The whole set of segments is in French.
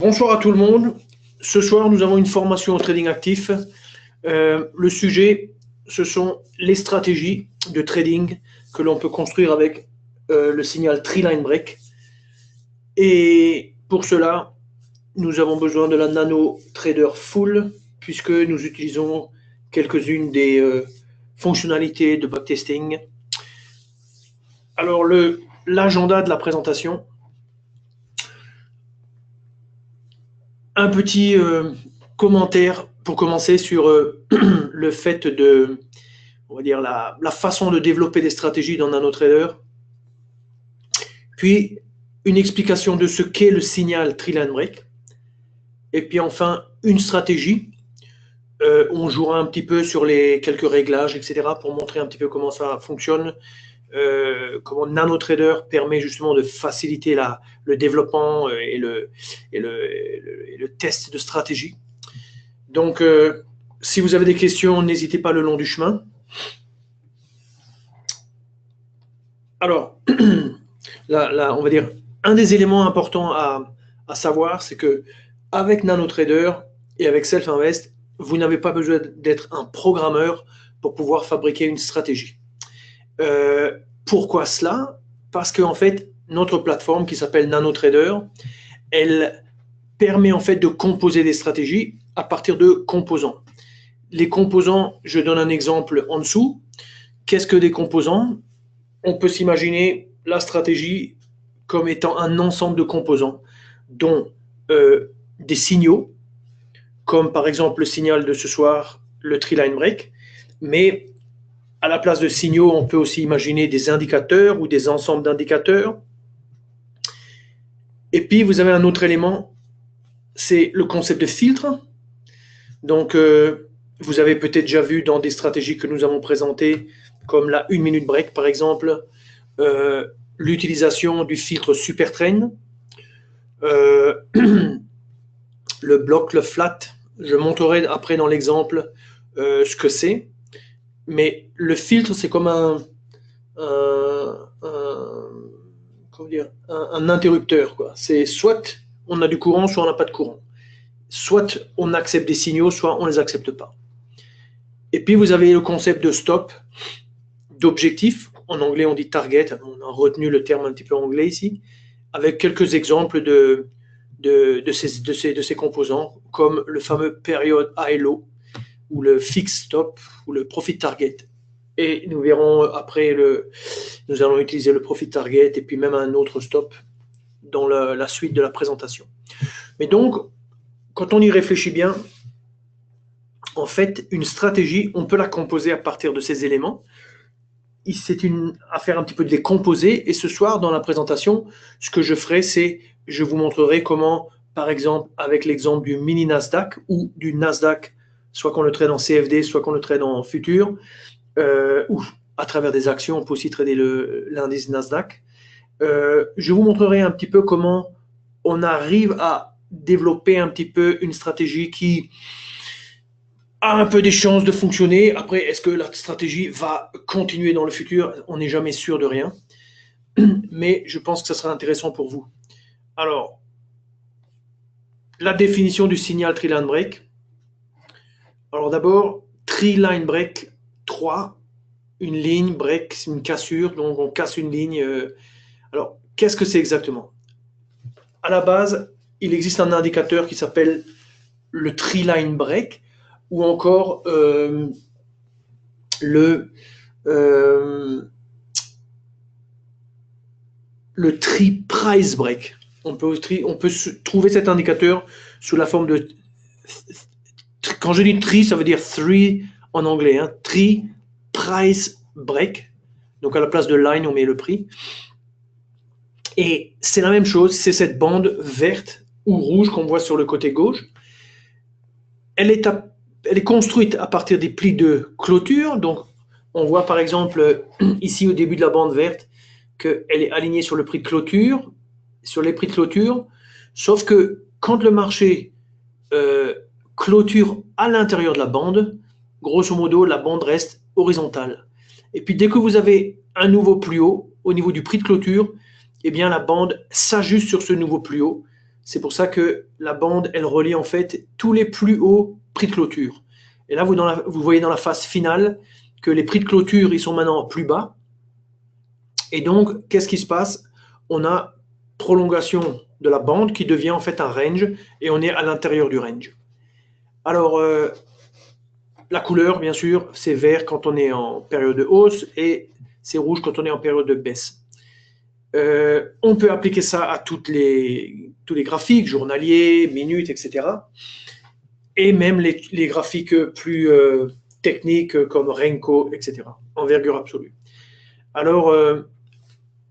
Bonsoir à tout le monde. Ce soir, nous avons une formation au trading actif. Le sujet, ce sont les stratégies de trading que l'on peut construire avec le signal Tree-Line Break. Et pour cela, nous avons besoin de la Nano Trader Full, puisque nous utilisons quelques-unes des fonctionnalités de backtesting. Alors, l'agenda de la présentation. Un petit commentaire pour commencer sur le fait de, on va dire, la façon de développer des stratégies dans NanoTrader. Puis, une explication de ce qu'est le signal Tree-Line Break. Et puis enfin, une stratégie. On jouera un petit peu sur les quelques réglages, etc. pour montrer un petit peu comment ça fonctionne. Comment NanoTrader permet justement de faciliter le développement et le test de stratégie. Donc, si vous avez des questions, n'hésitez pas le long du chemin. Alors, là, on va dire, un des éléments importants à savoir, c'est que avec NanoTrader et avec Self-Invest, vous n'avez pas besoin d'être un programmeur pour pouvoir fabriquer une stratégie. Pourquoi cela? Parce qu'en fait, notre plateforme qui s'appelle NanoTrader, elle permet en fait de composer des stratégies à partir de composants. Les composants, je donne un exemple en dessous. Qu'est-ce que des composants? On peut s'imaginer la stratégie comme étant un ensemble de composants, dont des signaux, comme par exemple le signal de ce soir, le Tree-Line Break, mais à la place de signaux, on peut aussi imaginer des indicateurs ou des ensembles d'indicateurs. Et puis, vous avez un autre élément, c'est le concept de filtre. Donc, vous avez peut-être déjà vu dans des stratégies que nous avons présentées, comme la 1 minute break, par exemple, l'utilisation du filtre Supertrend, le bloc, le flat. Je montrerai après dans l'exemple ce que c'est. Mais le filtre, c'est comme un interrupteur, quoi. C'est soit on a du courant, soit on n'a pas de courant. Soit on accepte des signaux, soit on ne les accepte pas. Et puis vous avez le concept de stop, d'objectif. En anglais, on dit target. On a retenu le terme un petit peu anglais ici, avec quelques exemples de ces composants, comme le fameux period high low, ou le fixed stop, ou le profit target. Et nous verrons après, nous allons utiliser le profit target et puis même un autre stop dans la suite de la présentation. Mais donc, quand on y réfléchit bien, en fait, une stratégie, on peut la composer à partir de ces éléments. C'est une affaire un petit peu de les composer. Et ce soir, dans la présentation, ce que je ferai, c'est je vous montrerai comment, par exemple, avec l'exemple du mini Nasdaq ou du Nasdaq, soit qu'on le trade en CFD, soit qu'on le trade en futur, ou à travers des actions, on peut aussi trader l'indice Nasdaq. Je vous montrerai un petit peu comment on arrive à développer un petit peu une stratégie qui a un peu des chances de fonctionner. Après, est-ce que la stratégie va continuer dans le futur? On n'est jamais sûr de rien. Mais je pense que ça sera intéressant pour vous. Alors, la définition du signal Tree-Line Break. Alors d'abord, Tree-Line Break 3, une ligne, break, c'est une cassure, donc on casse une ligne. Alors, qu'est-ce que c'est exactement? À la base, il existe un indicateur qui s'appelle le Tree-Line Break, ou encore le Tree Price Break. On peut trouver cet indicateur sous la forme de... Quand je dis tree, ça veut dire three en anglais. Hein, Tree Price Break. Donc à la place de line, on met le prix. Et c'est la même chose, c'est cette bande verte ou rouge qu'on voit sur le côté gauche. Elle est construite à partir des plis de clôture. Donc on voit par exemple ici au début de la bande verte qu'elle est alignée sur le prix de clôture, sur les prix de clôture, sauf que quand le marché clôture à l'intérieur de la bande, grosso modo, la bande reste horizontale. Et puis dès que vous avez un nouveau plus haut, au niveau du prix de clôture, eh bien la bande s'ajuste sur ce nouveau plus haut, C'est pour ça que la bande, elle relie en fait tous les plus hauts prix de clôture. Et là, vous voyez dans la phase finale que les prix de clôture, ils sont maintenant plus bas. Et donc, qu'est-ce qui se passe? On a prolongation de la bande qui devient en fait un range et on est à l'intérieur du range. Alors, la couleur, bien sûr, c'est vert quand on est en période de hausse et c'est rouge quand on est en période de baisse. On peut appliquer ça à tous les graphiques, journaliers, minutes, etc. Et même les graphiques plus techniques comme Renko, etc. Envergure absolue. Alors,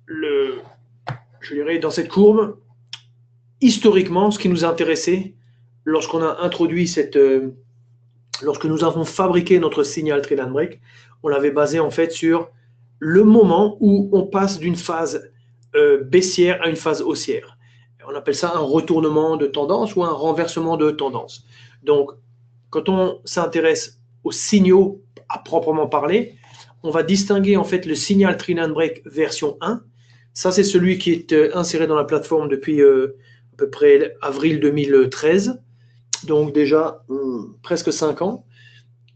je dirais dans cette courbe, historiquement, ce qui nous intéressait lorsqu'on a introduit lorsque nous avons fabriqué notre signal Trade and Break, on l'avait basé en fait sur le moment où on passe d'une phase baissière à une phase haussière. On appelle ça un retournement de tendance ou un renversement de tendance. Donc, quand on s'intéresse aux signaux à proprement parler, on va distinguer en fait le signal Trade and Break version 1. Ça, c'est celui qui est inséré dans la plateforme depuis à peu près avril 2013. Donc déjà presque 5 ans,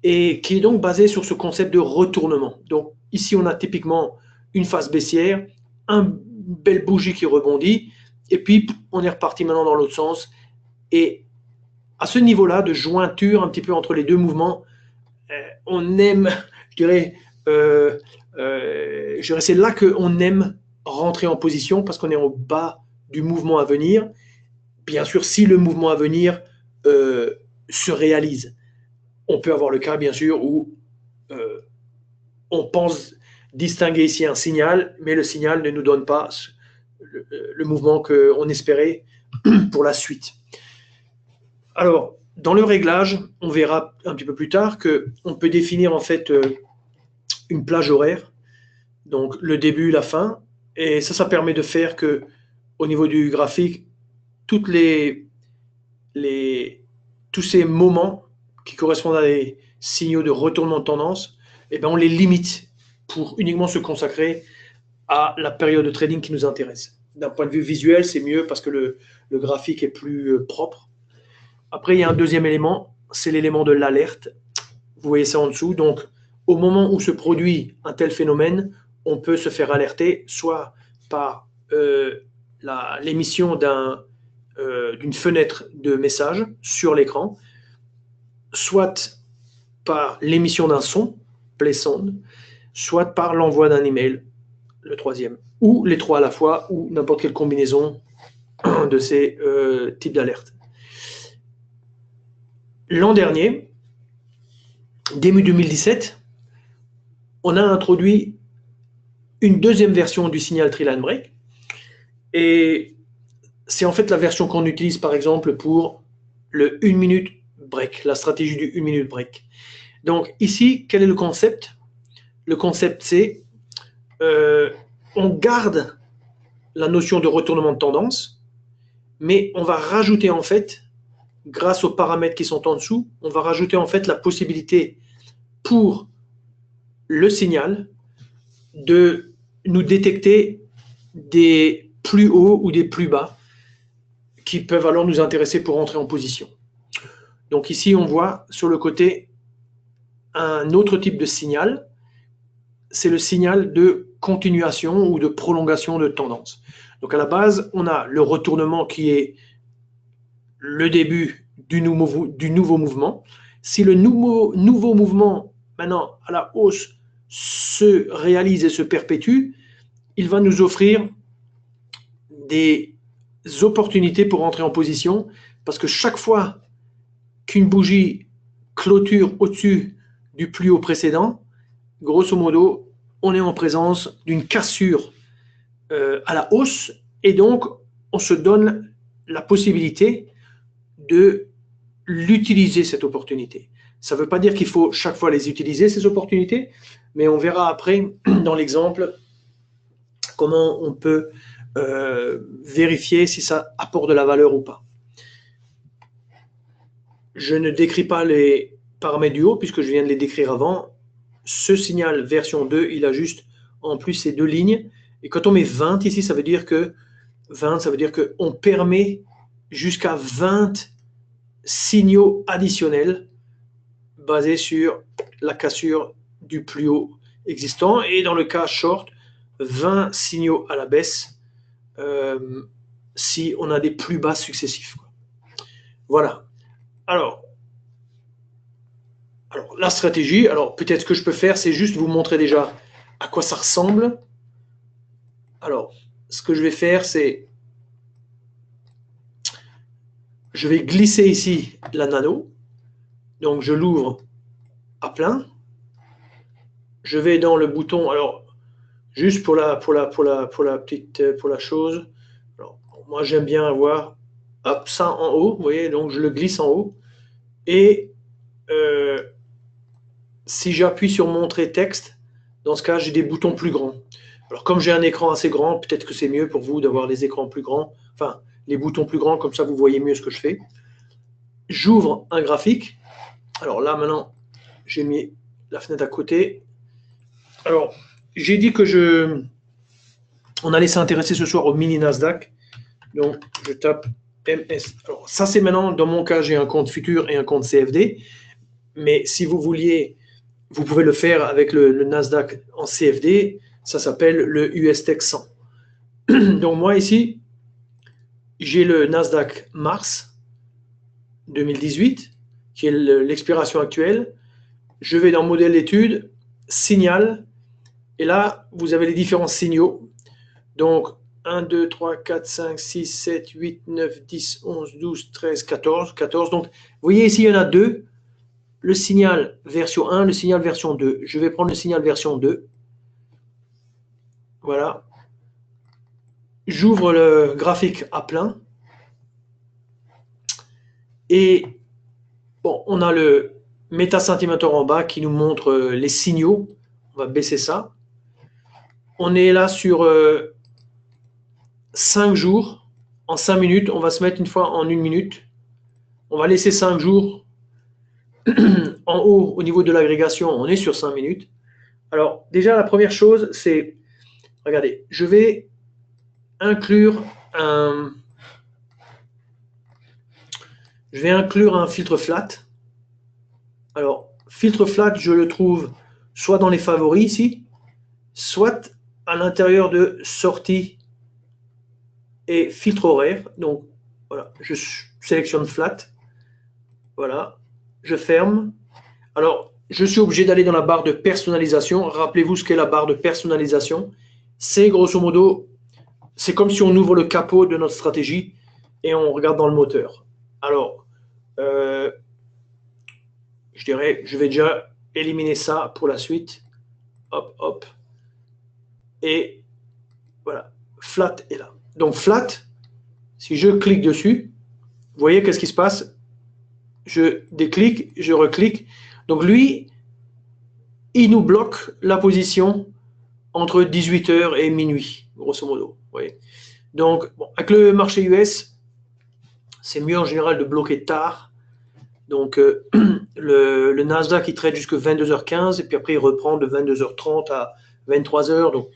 et qui est donc basé sur ce concept de retournement. Donc ici, on a typiquement une phase baissière, une belle bougie qui rebondit, et puis on est reparti maintenant dans l'autre sens. Et à ce niveau-là de jointure un petit peu entre les deux mouvements, on aime, je dirais, c'est là qu'on aime rentrer en position parce qu'on est au bas du mouvement à venir. Bien sûr, si le mouvement à venir se réalise. On peut avoir le cas, bien sûr, où on pense distinguer ici un signal, mais le signal ne nous donne pas le mouvement qu'on espérait pour la suite. Alors, dans le réglage, on verra un petit peu plus tard qu'on peut définir en fait une plage horaire, donc le début, la fin, et ça permet de faire que, au niveau du graphique, tous ces moments qui correspondent à des signaux de retournement de tendance, eh bien on les limite pour uniquement se consacrer à la période de trading qui nous intéresse. D'un point de vue visuel, c'est mieux parce que le graphique est plus propre. Après, il y a un deuxième élément, c'est l'élément de l'alerte. Vous voyez ça en dessous. Donc, au moment où se produit un tel phénomène, on peut se faire alerter soit par l'émission d'une fenêtre de message sur l'écran, soit par l'émission d'un son, play sound, soit par l'envoi d'un email, le troisième, ou les trois à la fois, ou n'importe quelle combinaison de ces types d'alertes. L'an dernier, début 2017, on a introduit une deuxième version du signal Trade and Break, et c'est en fait la version qu'on utilise par exemple pour le 1 minute break, la stratégie du 1 minute break. Donc ici, quel est le concept? Le concept, c'est on garde la notion de retournement de tendance, mais on va rajouter en fait, grâce aux paramètres qui sont en dessous, on va rajouter en fait la possibilité pour le signal de nous détecter des plus hauts ou des plus bas qui peuvent alors nous intéresser pour entrer en position. Donc ici, on voit sur le côté un autre type de signal, c'est le signal de continuation ou de prolongation de tendance. Donc à la base, on a le retournement qui est le début du nouveau mouvement. Si le nouveau mouvement, maintenant à la hausse, se réalise et se perpétue, il va nous offrir des opportunités pour entrer en position, parce que chaque fois qu'une bougie clôture au-dessus du plus haut précédent, grosso modo, on est en présence d'une cassure à la hausse, et donc on se donne la possibilité de l'utiliser, cette opportunité. Ça ne veut pas dire qu'il faut chaque fois les utiliser, ces opportunités, mais on verra après dans l'exemple comment on peut vérifier si ça apporte de la valeur ou pas. Je ne décris pas les paramètres du haut puisque je viens de les décrire avant. Ce signal version 2, il a juste en plus ces deux lignes. Et quand on met 20 ici, ça veut dire que 20, ça veut dire qu'on permet jusqu'à 20 signaux additionnels basés sur la cassure du plus haut existant. Et dans le cas short, 20 signaux à la baisse si on a des plus bas successifs. Voilà. Alors, la stratégie, alors peut-être ce que je peux faire, c'est juste vous montrer déjà à quoi ça ressemble. Alors, ce que je vais faire, c'est je vais glisser ici la nano. Donc, je l'ouvre à plein. Je vais dans le bouton, alors, juste pour la chose. Alors, moi, j'aime bien avoir hop, ça en haut, vous voyez, donc je le glisse en haut. Et si j'appuie sur montrer texte, dans ce cas, j'ai des boutons plus grands. Alors, comme j'ai un écran assez grand, peut-être que c'est mieux pour vous d'avoir les écrans plus grands, enfin, les boutons plus grands, comme ça, vous voyez mieux ce que je fais. J'ouvre un graphique. Alors là, maintenant, j'ai mis la fenêtre à côté. Alors, j'ai dit que on allait s'intéresser ce soir au mini Nasdaq. Donc, je tape MS. Alors, ça, c'est maintenant, dans mon cas, j'ai un compte futur et un compte CFD. Mais si vous vouliez, vous pouvez le faire avec le Nasdaq en CFD. Ça s'appelle le US Tech 100. Donc, moi, ici, j'ai le Nasdaq Mars 2018, qui est l'expiration actuelle. Je vais dans modèle d'étude, signal, et là, vous avez les différents signaux. Donc, 1, 2, 3, 4, 5, 6, 7, 8, 9, 10, 11, 12, 13, 14. Donc, vous voyez ici, il y en a deux. Le signal version 1, le signal version 2. Je vais prendre le signal version 2. Voilà. J'ouvre le graphique à plein. Et bon, on a le métacentimètre en bas qui nous montre les signaux. On va baisser ça. On est là sur 5 jours. En 5 minutes, on va se mettre une fois en 1 minute. On va laisser 5 jours. En haut, au niveau de l'agrégation, on est sur 5 minutes. Alors, déjà, la première chose, c'est, regardez, je vais inclure un filtre flat. Alors, filtre flat, je le trouve soit dans les favoris ici, soit à l'intérieur de sortie et filtre horaire. Donc, voilà, je sélectionne flat. Voilà, je ferme. Alors, je suis obligé d'aller dans la barre de personnalisation. Rappelez-vous ce qu'est la barre de personnalisation. C'est grosso modo, c'est comme si on ouvre le capot de notre stratégie et on regarde dans le moteur. Alors, je dirais, je vais déjà éliminer ça pour la suite. Hop, hop. Et voilà, flat est là. Donc, flat, si je clique dessus, vous voyez qu'est-ce qui se passe? Je déclique, je reclique. Donc, lui, il nous bloque la position entre 18h et minuit, grosso modo. Vous voyez. Donc, bon, avec le marché US, c'est mieux en général de bloquer tard. Donc, le Nasdaq, il trade jusqu'à 22h15 et puis après, il reprend de 22h30 à 23h. Donc,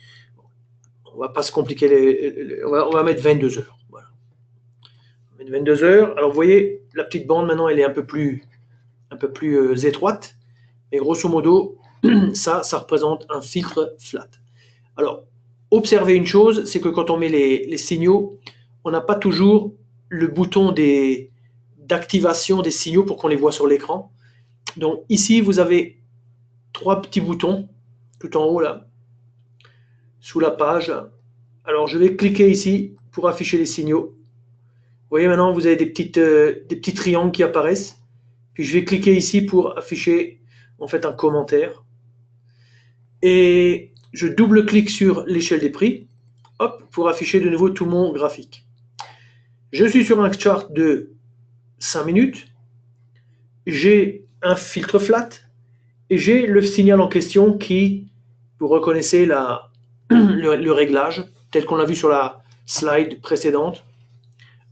on ne va pas se compliquer. On va mettre 22h. Voilà. On va mettre 22h. Alors, vous voyez, la petite bande, maintenant, elle est un peu plus étroite. Mais grosso modo, ça représente un filtre flat. Alors, observez une chose, c'est que quand on met les signaux, on n'a pas toujours le bouton d'activation des signaux pour qu'on les voit sur l'écran. Donc ici, vous avez 3 petits boutons tout en haut là, sous la page. Alors je vais cliquer ici pour afficher les signaux. Vous voyez maintenant, vous avez des petits triangles qui apparaissent. Puis je vais cliquer ici pour afficher en fait un commentaire. Et je double-clique sur l'échelle des prix, hop, pour afficher de nouveau tout mon graphique. Je suis sur un chart de 5 minutes. J'ai un filtre flat et j'ai le signal en question qui, vous reconnaissez le réglage tel qu'on l'a vu sur la slide précédente.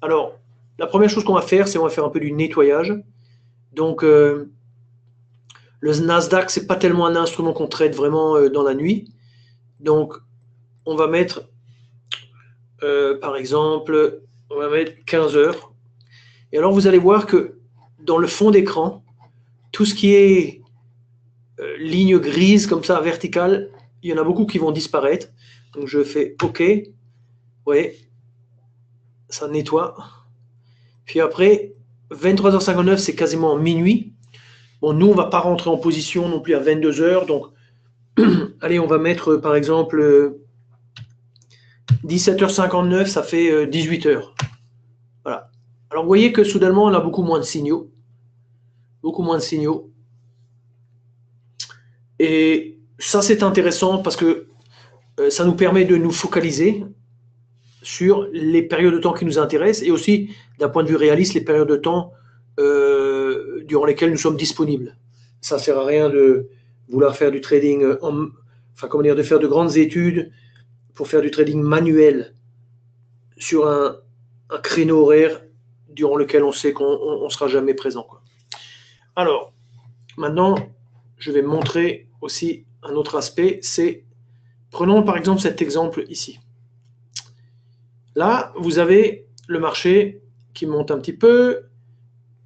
Alors, la première chose qu'on va faire, c'est on va faire un peu du nettoyage. Donc, le Nasdaq, c'est pas tellement un instrument qu'on traite vraiment dans la nuit. Donc, on va mettre, par exemple, on va mettre 15 heures. Et alors, vous allez voir que dans le fond d'écran, tout ce qui est ligne grise, comme ça, verticale, il y en a beaucoup qui vont disparaître. Donc, je fais OK. Vous voyez, ça nettoie. Puis après, 23h59, c'est quasiment minuit. Bon, nous, on ne va pas rentrer en position non plus à 22h. Donc, allez, on va mettre, par exemple, 17h59, ça fait 18h. Voilà. Alors, vous voyez que soudainement, on a beaucoup moins de signaux. Beaucoup moins de signaux. Et ça, c'est intéressant parce que ça nous permet de nous focaliser sur les périodes de temps qui nous intéressent et aussi, d'un point de vue réaliste, les périodes de temps durant lesquelles nous sommes disponibles. Ça ne sert à rien de vouloir faire du trading, de faire de grandes études pour faire du trading manuel sur un créneau horaire durant lequel on sait qu'on ne sera jamais présent, quoi. Alors, maintenant, je vais montrer aussi un autre aspect, c'est, prenons par exemple cet exemple ici. Là, vous avez le marché qui monte un petit peu,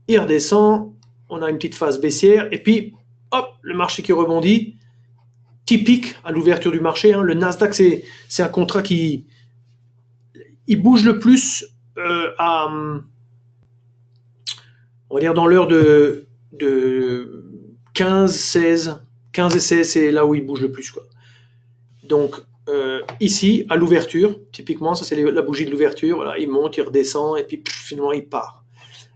il redescend, on a une petite phase baissière, et puis, hop, le marché qui rebondit, typique à l'ouverture du marché. Hein, le Nasdaq, c'est un contrat qui il bouge le plus on va dire dans l'heure de 15, 16. 15 et 16, c'est là où il bouge le plus, quoi. Donc, ici, à l'ouverture, typiquement, ça c'est la bougie de l'ouverture, voilà, il monte, il redescend, et puis finalement, il part.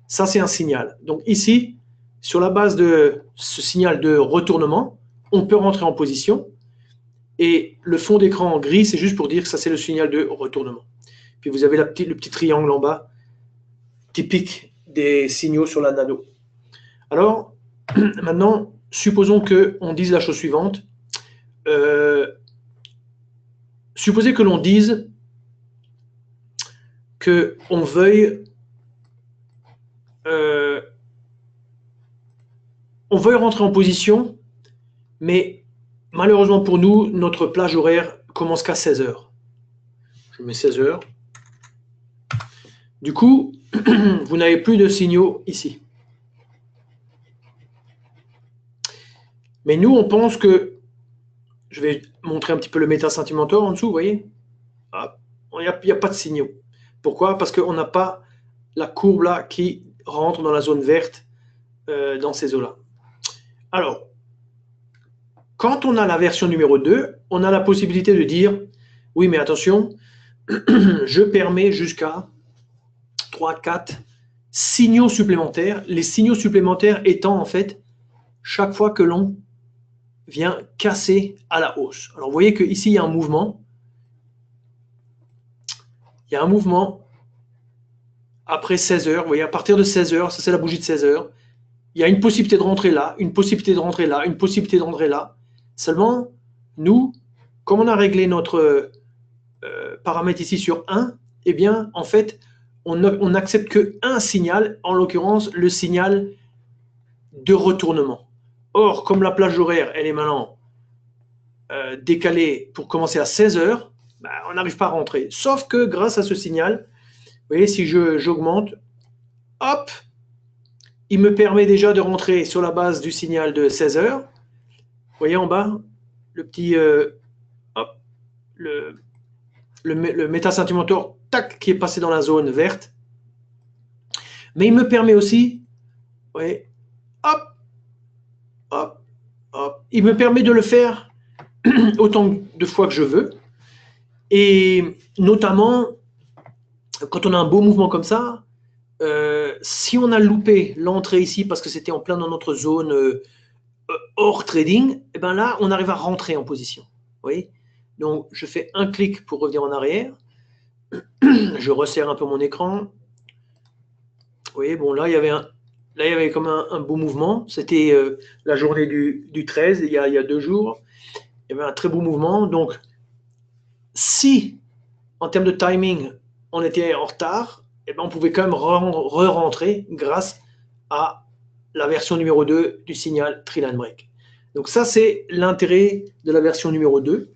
Ça, c'est un signal. Donc ici, sur la base de ce signal de retournement, on peut rentrer en position. Et le fond d'écran en gris, c'est juste pour dire que ça, c'est le signal de retournement. Puis vous avez le petit triangle en bas, typique des signaux sur la nano. Alors, maintenant, supposons qu'on dise la chose suivante. Supposez que l'on dise qu'on veuille rentrer en position, mais malheureusement pour nous, notre plage horaire commence qu'à 16h. Je mets 16h. Du coup, vous n'avez plus de signaux ici. Mais nous, on pense que, je vais montrer un petit peu le méta-sentimentor en dessous, vous voyez, il n'y a pas de signaux. Pourquoi? Parce qu'on n'a pas la courbe là qui rentre dans la zone verte dans ces eaux-là. Alors, quand on a la version numéro 2, on a la possibilité de dire, oui, mais attention, je permets jusqu'à 3, 4 signaux supplémentaires. Les signaux supplémentaires étant en fait chaque fois que l'on vient casser à la hausse. Alors, vous voyez qu'ici, il y a un mouvement. Il y a un mouvement après 16h. Vous voyez, à partir de 16h, ça c'est la bougie de 16h. Il y a une possibilité de rentrer là, une possibilité de rentrer là, une possibilité de rentrer là. Seulement, nous, comme on a réglé notre paramètre ici sur 1, eh bien, en fait, on n'accepte qu'un signal, en l'occurrence, le signal de retournement. Or, comme la plage horaire, elle est maintenant décalée pour commencer à 16h, ben, on n'arrive pas à rentrer. Sauf que grâce à ce signal, vous voyez, si j'augmente, hop, il me permet déjà de rentrer sur la base du signal de 16h. Vous voyez en bas, le petit, hop, le méta-sentimentor, tac, qui est passé dans la zone verte. Mais il me permet aussi, vous voyez, hop, hop, hop, il me permet de le faire autant de fois que je veux. Et notamment, quand on a un beau mouvement comme ça, si on a loupé l'entrée ici parce que c'était en plein dans notre zone hors trading, et ben là, on arrive à rentrer en position. Vous voyez? Donc, je fais un clic pour revenir en arrière. Je resserre un peu mon écran. Vous voyez, bon, là, il y avait comme un beau mouvement. C'était la journée du 13, il y a 2 jours. Il y avait un très beau mouvement. Donc, si, en termes de timing, on était en retard, eh ben, on pouvait quand même re-rentrer grâce à la version numéro 2 du signal Triline Break. Donc ça, c'est l'intérêt de la version numéro 2.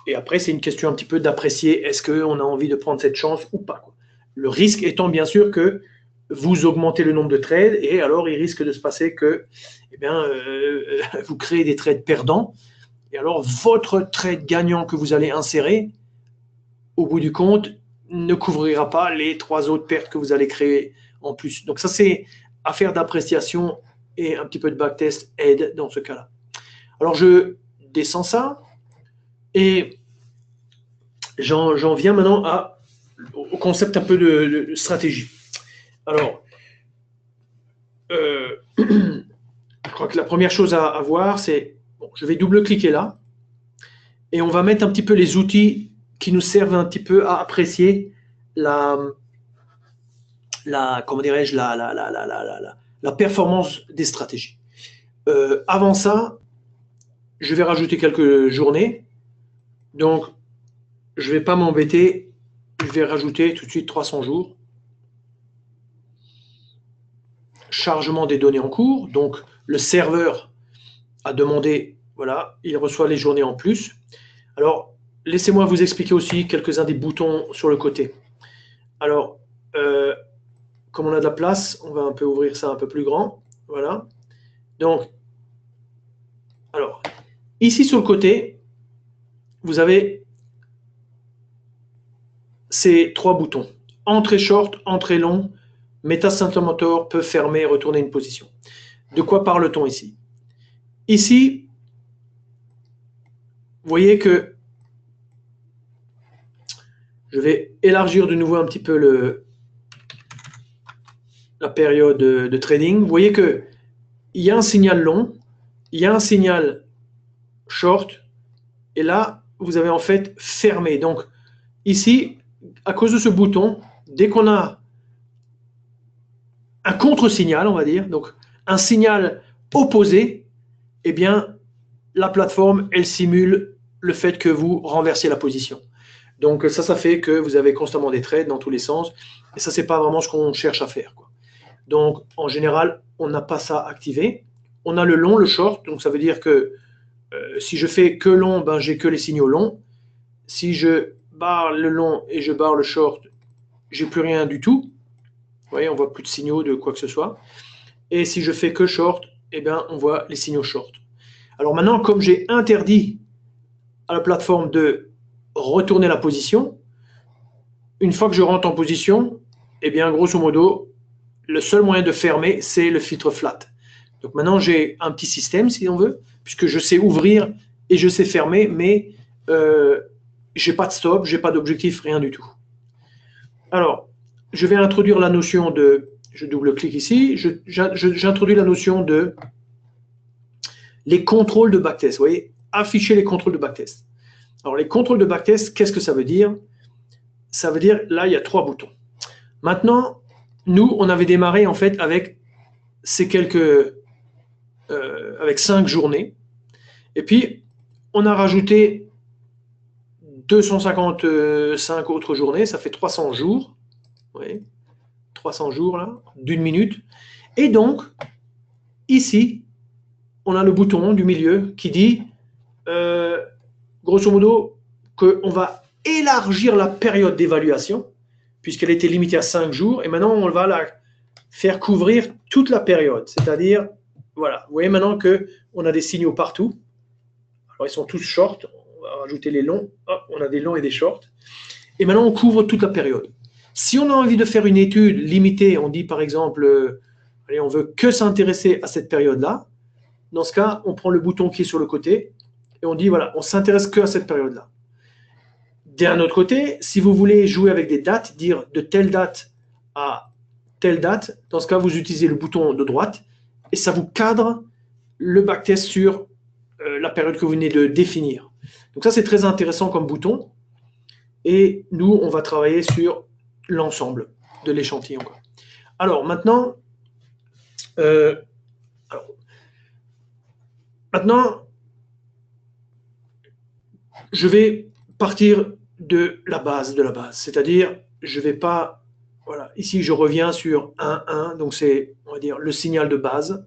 Et après, c'est une question un petit peu d'apprécier, est-ce qu'on a envie de prendre cette chance ou pas, quoi. Le risque étant bien sûr que vous augmentez le nombre de trades et alors il risque de se passer que vous créez des trades perdants et alors votre trade gagnant que vous allez insérer, au bout du compte, ne couvrira pas les 3 autres pertes que vous allez créer en plus. Donc ça, c'est affaire d'appréciation et un petit peu de backtest aide dans ce cas-là. Alors je descends ça et j'en viens maintenant au concept un peu de stratégie. Alors, je crois que la première chose à voir, c'est, je vais double-cliquer là, et on va mettre un petit peu les outils qui nous servent un petit peu à apprécier comment dirais-je, la performance des stratégies. Avant ça, je vais rajouter quelques journées. Donc, je ne vais pas m'embêter. Je vais rajouter tout de suite 300 jours. Chargement des données en cours. Donc, le serveur a demandé, voilà, il reçoit les journées en plus. Alors, laissez-moi vous expliquer aussi quelques-uns des boutons sur le côté. Alors, comme on a de la place, on va un peu ouvrir ça un peu plus grand. Voilà. Donc, alors, ici sur le côté, vous avez ces 3 boutons. Entrée short, entrée long, MetaCenter peut fermer et retourner une position. De quoi parle-t-on ici? Ici, vous voyez que je vais élargir de nouveau un petit peu la période de trading. Vous voyez qu'il y a un signal long, il y a un signal short, et là, vous avez en fait fermé. Donc, ici, à cause de ce bouton, dès qu'on a un contre-signal, on va dire, donc un signal opposé, eh bien, la plateforme, elle simule le fait que vous renversiez la position. Donc, ça fait que vous avez constamment des trades dans tous les sens, et ça, c'est pas vraiment ce qu'on cherche à faire, quoi. Donc, en général, on n'a pas ça activé. On a le long, le short, donc ça veut dire que si je fais que long, ben, j'ai que les signaux longs. Si je barre le long et je barre le short, j'ai plus rien du tout. Vous voyez, on voit plus de signaux de quoi que ce soit. Et si je fais que short, eh bien, on voit les signaux short. Alors maintenant, comme j'ai interdit à la plateforme de retourner la position, une fois que je rentre en position, eh bien, grosso modo, le seul moyen de fermer, c'est le filtre flat. Donc maintenant, j'ai un petit système, si on veut, puisque je sais ouvrir et je sais fermer, mais je n'ai pas de stop, je n'ai pas d'objectif, rien du tout. Alors, je vais introduire la notion de, je double-clique ici, j'introduis la notion de les contrôles de backtest. Vous voyez, afficher les contrôles de backtest. Alors, les contrôles de backtest, qu'est-ce que ça veut dire? Ça veut dire, là, il y a 3 boutons. Maintenant, nous, on avait démarré en fait avec ces avec 5 journées. Et puis, on a rajouté 255 autres journées, ça fait 300 jours. Vous voyez, 300 jours là, d'1 minute. Et donc, ici, on a le bouton du milieu qui dit, grosso modo, qu'on va élargir la période d'évaluation, puisqu'elle était limitée à 5 jours, et maintenant, on va la faire couvrir toute la période. C'est-à-dire, voilà, vous voyez maintenant qu'on a des signaux partout. Alors, ils sont tous short. On va rajouter les longs. Hop, on a des longs et des shorts. Et maintenant, on couvre toute la période. Si on a envie de faire une étude limitée, on dit par exemple, allez, on veut que s'intéresser à cette période-là. Dans ce cas, on prend le bouton qui est sur le côté et on dit, voilà, on s'intéresse que à cette période-là. D'un autre côté, si vous voulez jouer avec des dates, dire de telle date à telle date, dans ce cas, vous utilisez le bouton de droite et ça vous cadre le backtest sur la période que vous venez de définir. Donc ça, c'est très intéressant comme bouton. Et nous, on va travailler sur l'ensemble de l'échantillon. Alors, maintenant, je vais partir de la base. C'est-à-dire, je ne vais pas... Voilà, ici, je reviens sur 1, donc c'est, on va dire, le signal de base.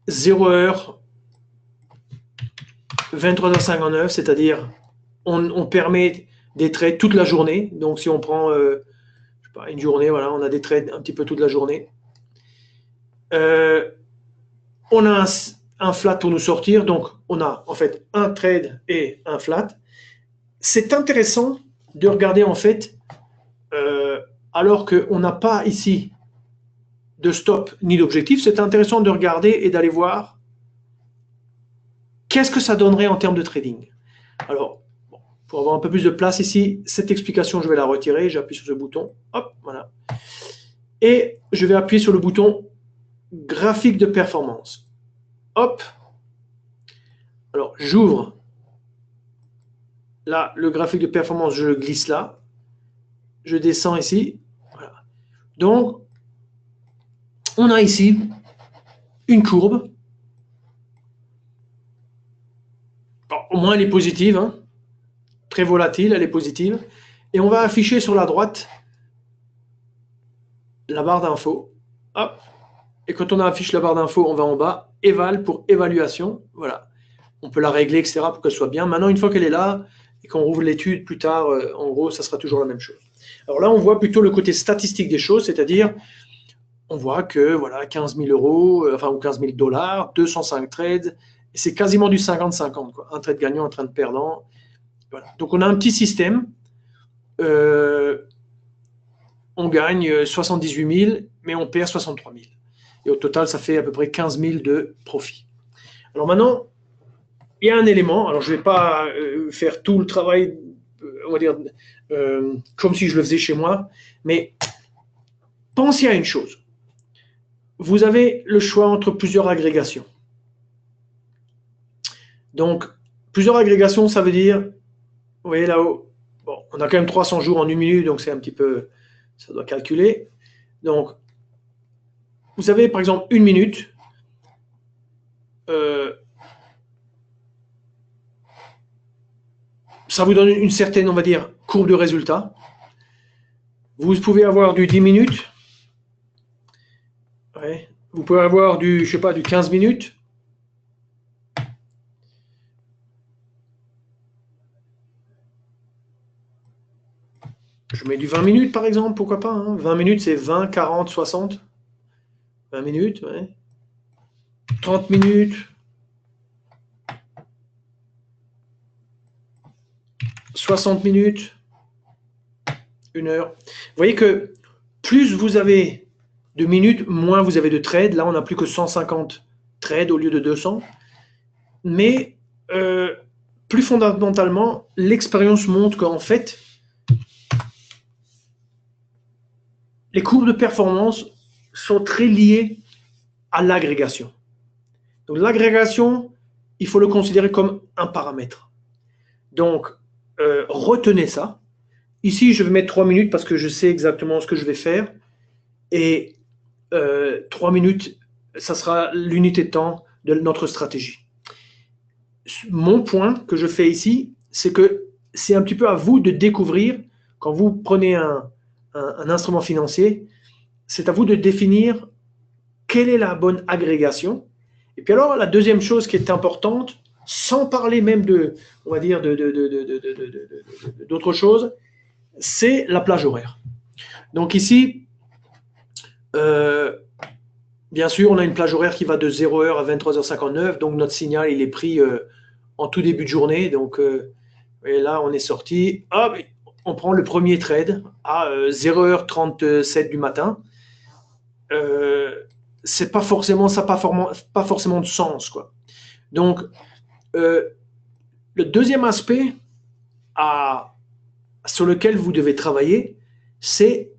0h, 23h59, c'est-à-dire on permet des trades toute la journée. Donc si on prend pas, une journée, voilà, on a des trades un petit peu toute la journée. On a un flat pour nous sortir, donc on a en fait un trade et un flat. C'est intéressant de regarder en fait, alors qu'on n'a pas ici de stop ni d'objectif, c'est intéressant de regarder et d'aller voir qu'est-ce que ça donnerait en termes de trading. Alors, bon, pour avoir un peu plus de place ici, cette explication, je vais la retirer, j'appuie sur ce bouton, hop, voilà. Et je vais appuyer sur le bouton graphique de performance. Hop. Alors, j'ouvre. Là, le graphique de performance, je le glisse là. Je descends ici. Voilà. Donc, on a ici une courbe. Alors, au moins, elle est positive. Hein. Très volatile, elle est positive. Et on va afficher sur la droite la barre d'infos. Hop. Et quand on affiche la barre d'infos, on va en bas. Éval pour évaluation. Voilà. On peut la régler, etc. pour qu'elle soit bien. Maintenant, une fois qu'elle est là, et qu'on rouvre l'étude plus tard, en gros, ça sera toujours la même chose. Alors là, on voit plutôt le côté statistique des choses, c'est-à-dire, on voit que, voilà, 15 000 euros, ou 15 000 $, 205 trades, et c'est quasiment du 50-50, quoi. Un trade gagnant, un trade perdant. Voilà. Donc, on a un petit système. On gagne 78 000, mais on perd 63 000. Et au total, ça fait à peu près 15 000 de profit. Alors maintenant, il y a un élément, alors je ne vais pas faire tout le travail, on va dire, comme si je le faisais chez moi, mais pensez à une chose. Vous avez le choix entre plusieurs agrégations. Donc, plusieurs agrégations, ça veut dire, vous voyez là-haut, bon, on a quand même 300 jours en une minute, donc c'est un petit peu, ça doit calculer. Donc, vous avez par exemple une minute, ça vous donne une certaine, on va dire, courbe de résultat. Vous pouvez avoir du 10 minutes. Ouais. Vous pouvez avoir du, je sais pas, du 15 minutes. Je mets du 20 minutes, par exemple, pourquoi pas. Hein. 20 minutes, c'est 20, 40, 60. 20 minutes, ouais. 30 minutes. 60 minutes. 1 heure. Vous voyez que plus vous avez de minutes, moins vous avez de trades. Là, on n'a plus que 150 trades au lieu de 200. Mais plus fondamentalement, l'expérience montre qu'en fait, les courbes de performance sont très liées à l'agrégation. Donc l'agrégation, il faut le considérer comme un paramètre. Donc, retenez ça. Ici, je vais mettre 3 minutes parce que je sais exactement ce que je vais faire. Et 3 minutes, ça sera l'unité de temps de notre stratégie. Mon point que je fais ici, c'est que c'est un petit peu à vous de découvrir, quand vous prenez un instrument financier, c'est à vous de définir quelle est la bonne agrégation. Et puis alors, la deuxième chose qui est importante, sans parler même de, on va dire, d'autre chose, c'est la plage horaire. Donc ici, bien sûr, on a une plage horaire qui va de 0h à 23h59, donc notre signal, il est pris en tout début de journée. Donc, et là, on est sorti, hop, on prend le premier trade à 0h37 du matin. C'est pas forcément, ça n'a pas forcément de sens, quoi. Donc, le deuxième aspect sur lequel vous devez travailler, c'est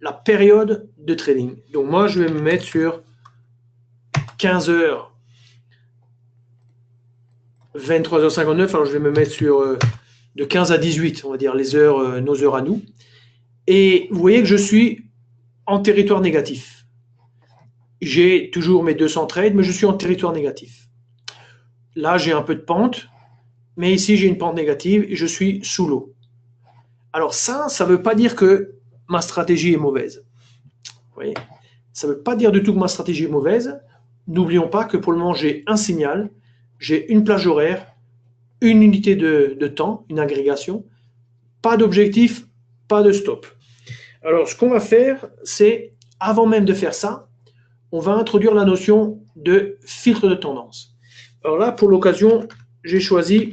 la période de trading. Donc, moi, je vais me mettre sur 15h, 23h59. Alors, je vais me mettre sur de 15 à 18, on va dire, les heures, nos heures à nous. Et vous voyez que je suis en territoire négatif. J'ai toujours mes 200 trades, mais je suis en territoire négatif. Là, j'ai un peu de pente, mais ici, j'ai une pente négative et je suis sous l'eau. Alors ça ne veut pas dire que ma stratégie est mauvaise. Vous voyez, ça ne veut pas dire du tout que ma stratégie est mauvaise. N'oublions pas que pour le moment, j'ai un signal, j'ai une plage horaire, une unité de temps, une agrégation, pas d'objectif, pas de stop. Alors, ce qu'on va faire, c'est, avant même de faire ça, on va introduire la notion de filtre de tendance. Alors là, pour l'occasion, j'ai choisi,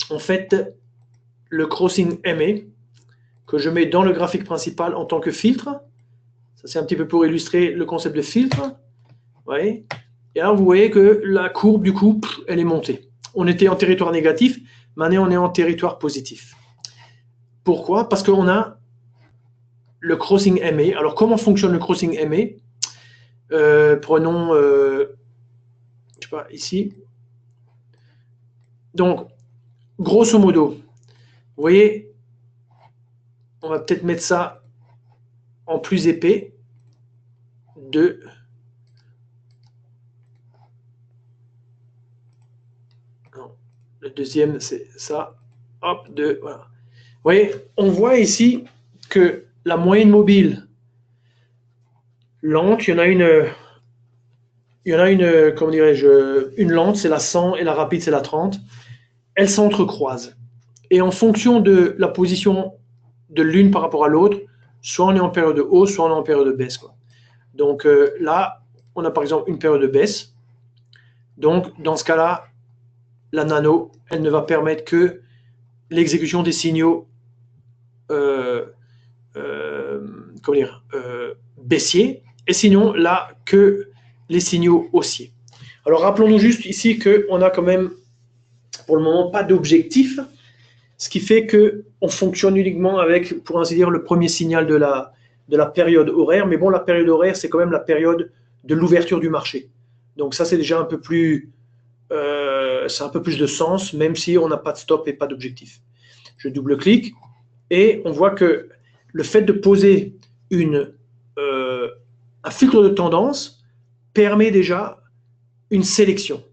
en fait, le crossing MA, que je mets dans le graphique principal en tant que filtre. Ça, c'est un petit peu pour illustrer le concept de filtre. Vous voyez ? Et alors, vous voyez que la courbe, du coup, elle est montée. On était en territoire négatif, maintenant on est en territoire positif. Pourquoi ? Parce qu'on a le crossing MA. Alors, comment fonctionne le crossing MA ? Prenons, je sais pas, ici. Donc, grosso modo, vous voyez, on va peut-être mettre ça en plus épais. 2. Non, le deuxième, c'est ça. Hop, 2, voilà. Vous voyez, on voit ici que la moyenne mobile lente, il y en a une, comment dirais-je, une lente, c'est la 100 et la rapide, c'est la 30. Elles s'entrecroisent. Et en fonction de la position de l'une par rapport à l'autre, soit on est en période de hausse, soit on est en période de baisse, quoi. Donc là, on a par exemple une période de baisse. Donc dans ce cas-là, la nano, elle ne va permettre que l'exécution des signaux baissiers, et sinon là que les signaux haussiers. Alors rappelons-nous juste ici qu'on n'a quand même pour le moment pas d'objectif, ce qui fait qu'on fonctionne uniquement avec, pour ainsi dire, le premier signal de la période horaire. Mais bon, la période horaire, c'est quand même la période de l'ouverture du marché. Donc ça, c'est déjà un peu plus, c'est un peu plus de sens, même si on n'a pas de stop et pas d'objectif. Je double-clique et on voit que le fait de poser un filtre de tendance permet déjà une sélection.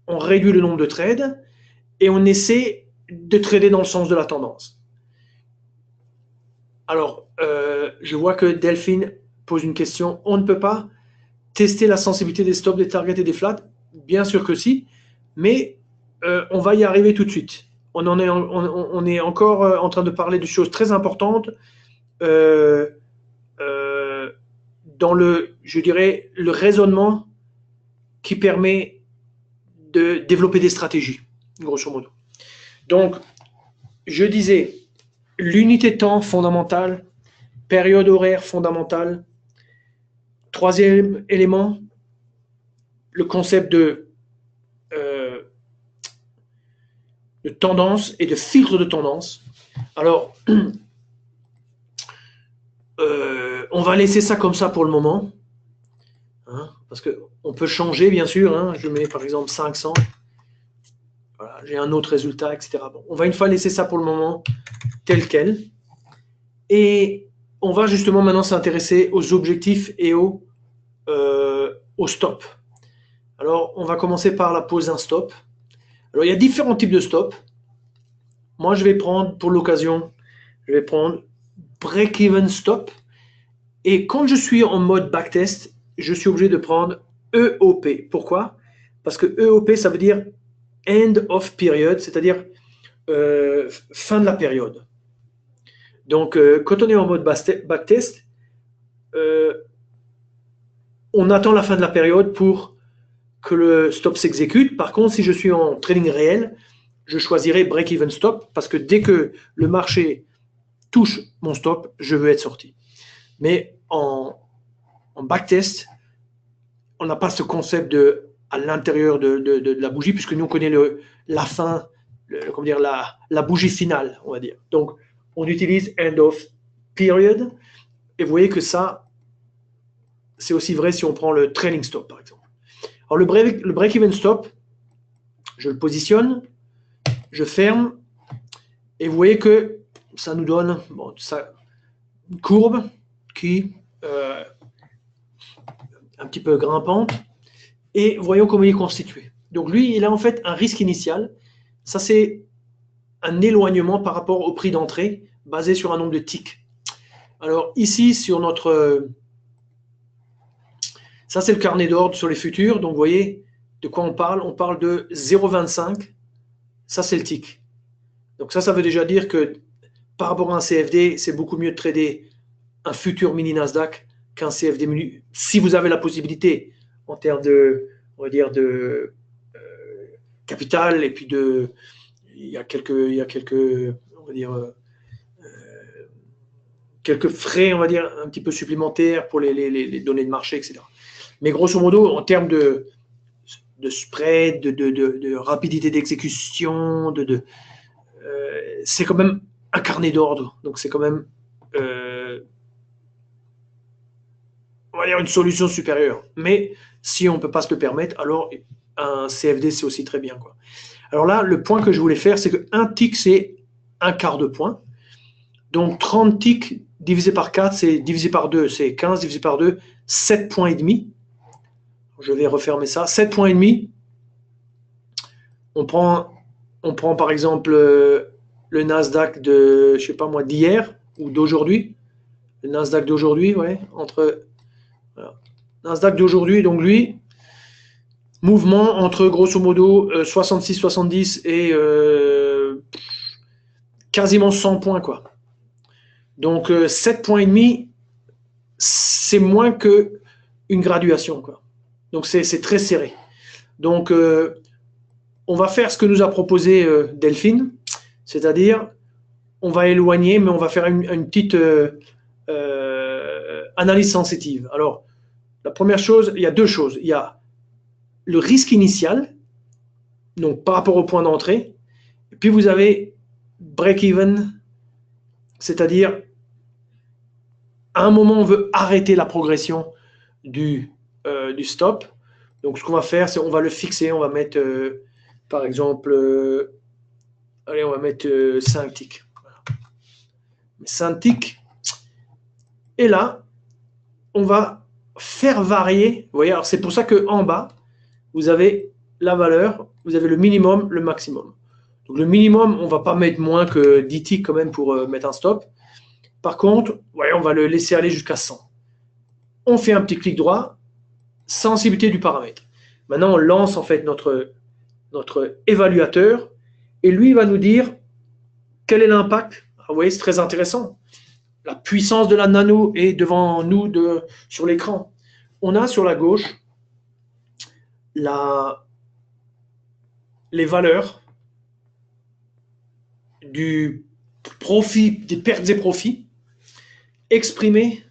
On réduit le nombre de trades et on essaie de trader dans le sens de la tendance. Alors, je vois que Delphine pose une question. On ne peut pas tester la sensibilité des stops, des targets et des flats? Bien sûr que si, mais on va y arriver tout de suite. On est encore en train de parler de choses très importantes dans je dirais, le raisonnement qui permet de développer des stratégies, grosso modo. Donc, je disais, l'unité de temps fondamentale, période horaire fondamentale. Troisième élément, le concept de tendance et de filtre de tendance. Alors, on va laisser ça comme ça pour le moment, hein, parce qu'on peut changer, bien sûr. Hein, je mets par exemple 500. Voilà, j'ai un autre résultat, etc. Bon, on va une fois laisser ça pour le moment tel quel. Et on va justement maintenant s'intéresser aux objectifs et au stop. Alors, on va commencer par la pose d'un stop. Alors, il y a différents types de stop. Moi, je vais prendre, pour l'occasion, je vais prendre break-even stop. Et quand je suis en mode backtest, je suis obligé de prendre EOP. Pourquoi? Parce que EOP, ça veut dire end of period, c'est-à-dire fin de la période. Donc, quand on est en mode backtest, on attend la fin de la période pour que le stop s'exécute. Par contre, si je suis en trading réel, je choisirai break-even stop parce que dès que le marché touche mon stop, je veux être sorti. Mais en backtest, on n'a pas ce concept à l'intérieur de la bougie, puisque nous, on connaît la fin, comment dire, la bougie finale, on va dire. Donc, on utilise end of period, et vous voyez que ça, c'est aussi vrai si on prend le trailing stop, par exemple. Alors, le break-even stop, je le positionne, je ferme, et vous voyez que ça nous donne une courbe qui un petit peu grimpante, et voyons comment il est constitué. Donc lui, il a en fait un risque initial. Ça, c'est un éloignement par rapport au prix d'entrée basé sur un nombre de ticks. Alors ici, sur notre... ça, c'est le carnet d'ordre sur les futurs. Donc vous voyez de quoi on parle. On parle de 0,25. Ça, c'est le tick. Donc ça veut déjà dire que par rapport à un CFD, c'est beaucoup mieux de trader un futur mini Nasdaq qu'un CFD mini, si vous avez la possibilité en termes de, on va dire, de capital, et puis il y a quelques, on va dire, quelques frais, on va dire, un petit peu supplémentaires pour les données de marché, etc. Mais grosso modo, en termes de spread, de rapidité d'exécution, c'est quand même un carnet d'ordre. Donc c'est quand même, on va dire, une solution supérieure. Mais si on ne peut pas se le permettre, alors un CFD, c'est aussi très bien, quoi. Alors là, le point que je voulais faire, c'est qu'un tick, c'est un quart de point. Donc 30 ticks divisé par 4, c'est divisé par 2, c'est 15 divisé par 2, 7 points et demi. Je vais refermer ça. 7 points et demi. On prend par exemple le Nasdaq de, je sais pas moi, d'hier ou d'aujourd'hui. Le Nasdaq d'aujourd'hui, ouais, voilà. Nasdaq d'aujourd'hui, donc lui, mouvement entre grosso modo 66-70 et quasiment 100 points, quoi. Donc 7 points et demi, c'est moins que une graduation, quoi. Donc c'est très serré. Donc on va faire ce que nous a proposé Delphine, c'est-à-dire on va éloigner, mais on va faire une petite analyse sensitive. Alors, la première chose, il y a deux choses. Il y a le risque initial, donc par rapport au point d'entrée, et puis vous avez break-even, c'est-à-dire à un moment, on veut arrêter la progression du stop. Donc, ce qu'on va faire, c'est on va le fixer, on va mettre, par exemple, allez, on va mettre 5 ticks. Voilà. 5 ticks. Et là, on va faire varier. Vous voyez, alors c'est pour ça qu'en bas, vous avez la valeur, vous avez le minimum, le maximum. Donc le minimum, on ne va pas mettre moins que 10 ticks quand même pour mettre un stop. Par contre, ouais, on va le laisser aller jusqu'à 100. On fait un petit clic droit, sensibilité du paramètre. Maintenant, on lance en fait notre évaluateur et lui il va nous dire quel est l'impact. Vous voyez, c'est très intéressant. La puissance de la nano est devant nous sur l'écran. On a sur la gauche les valeurs du profit, des pertes et profits exprimées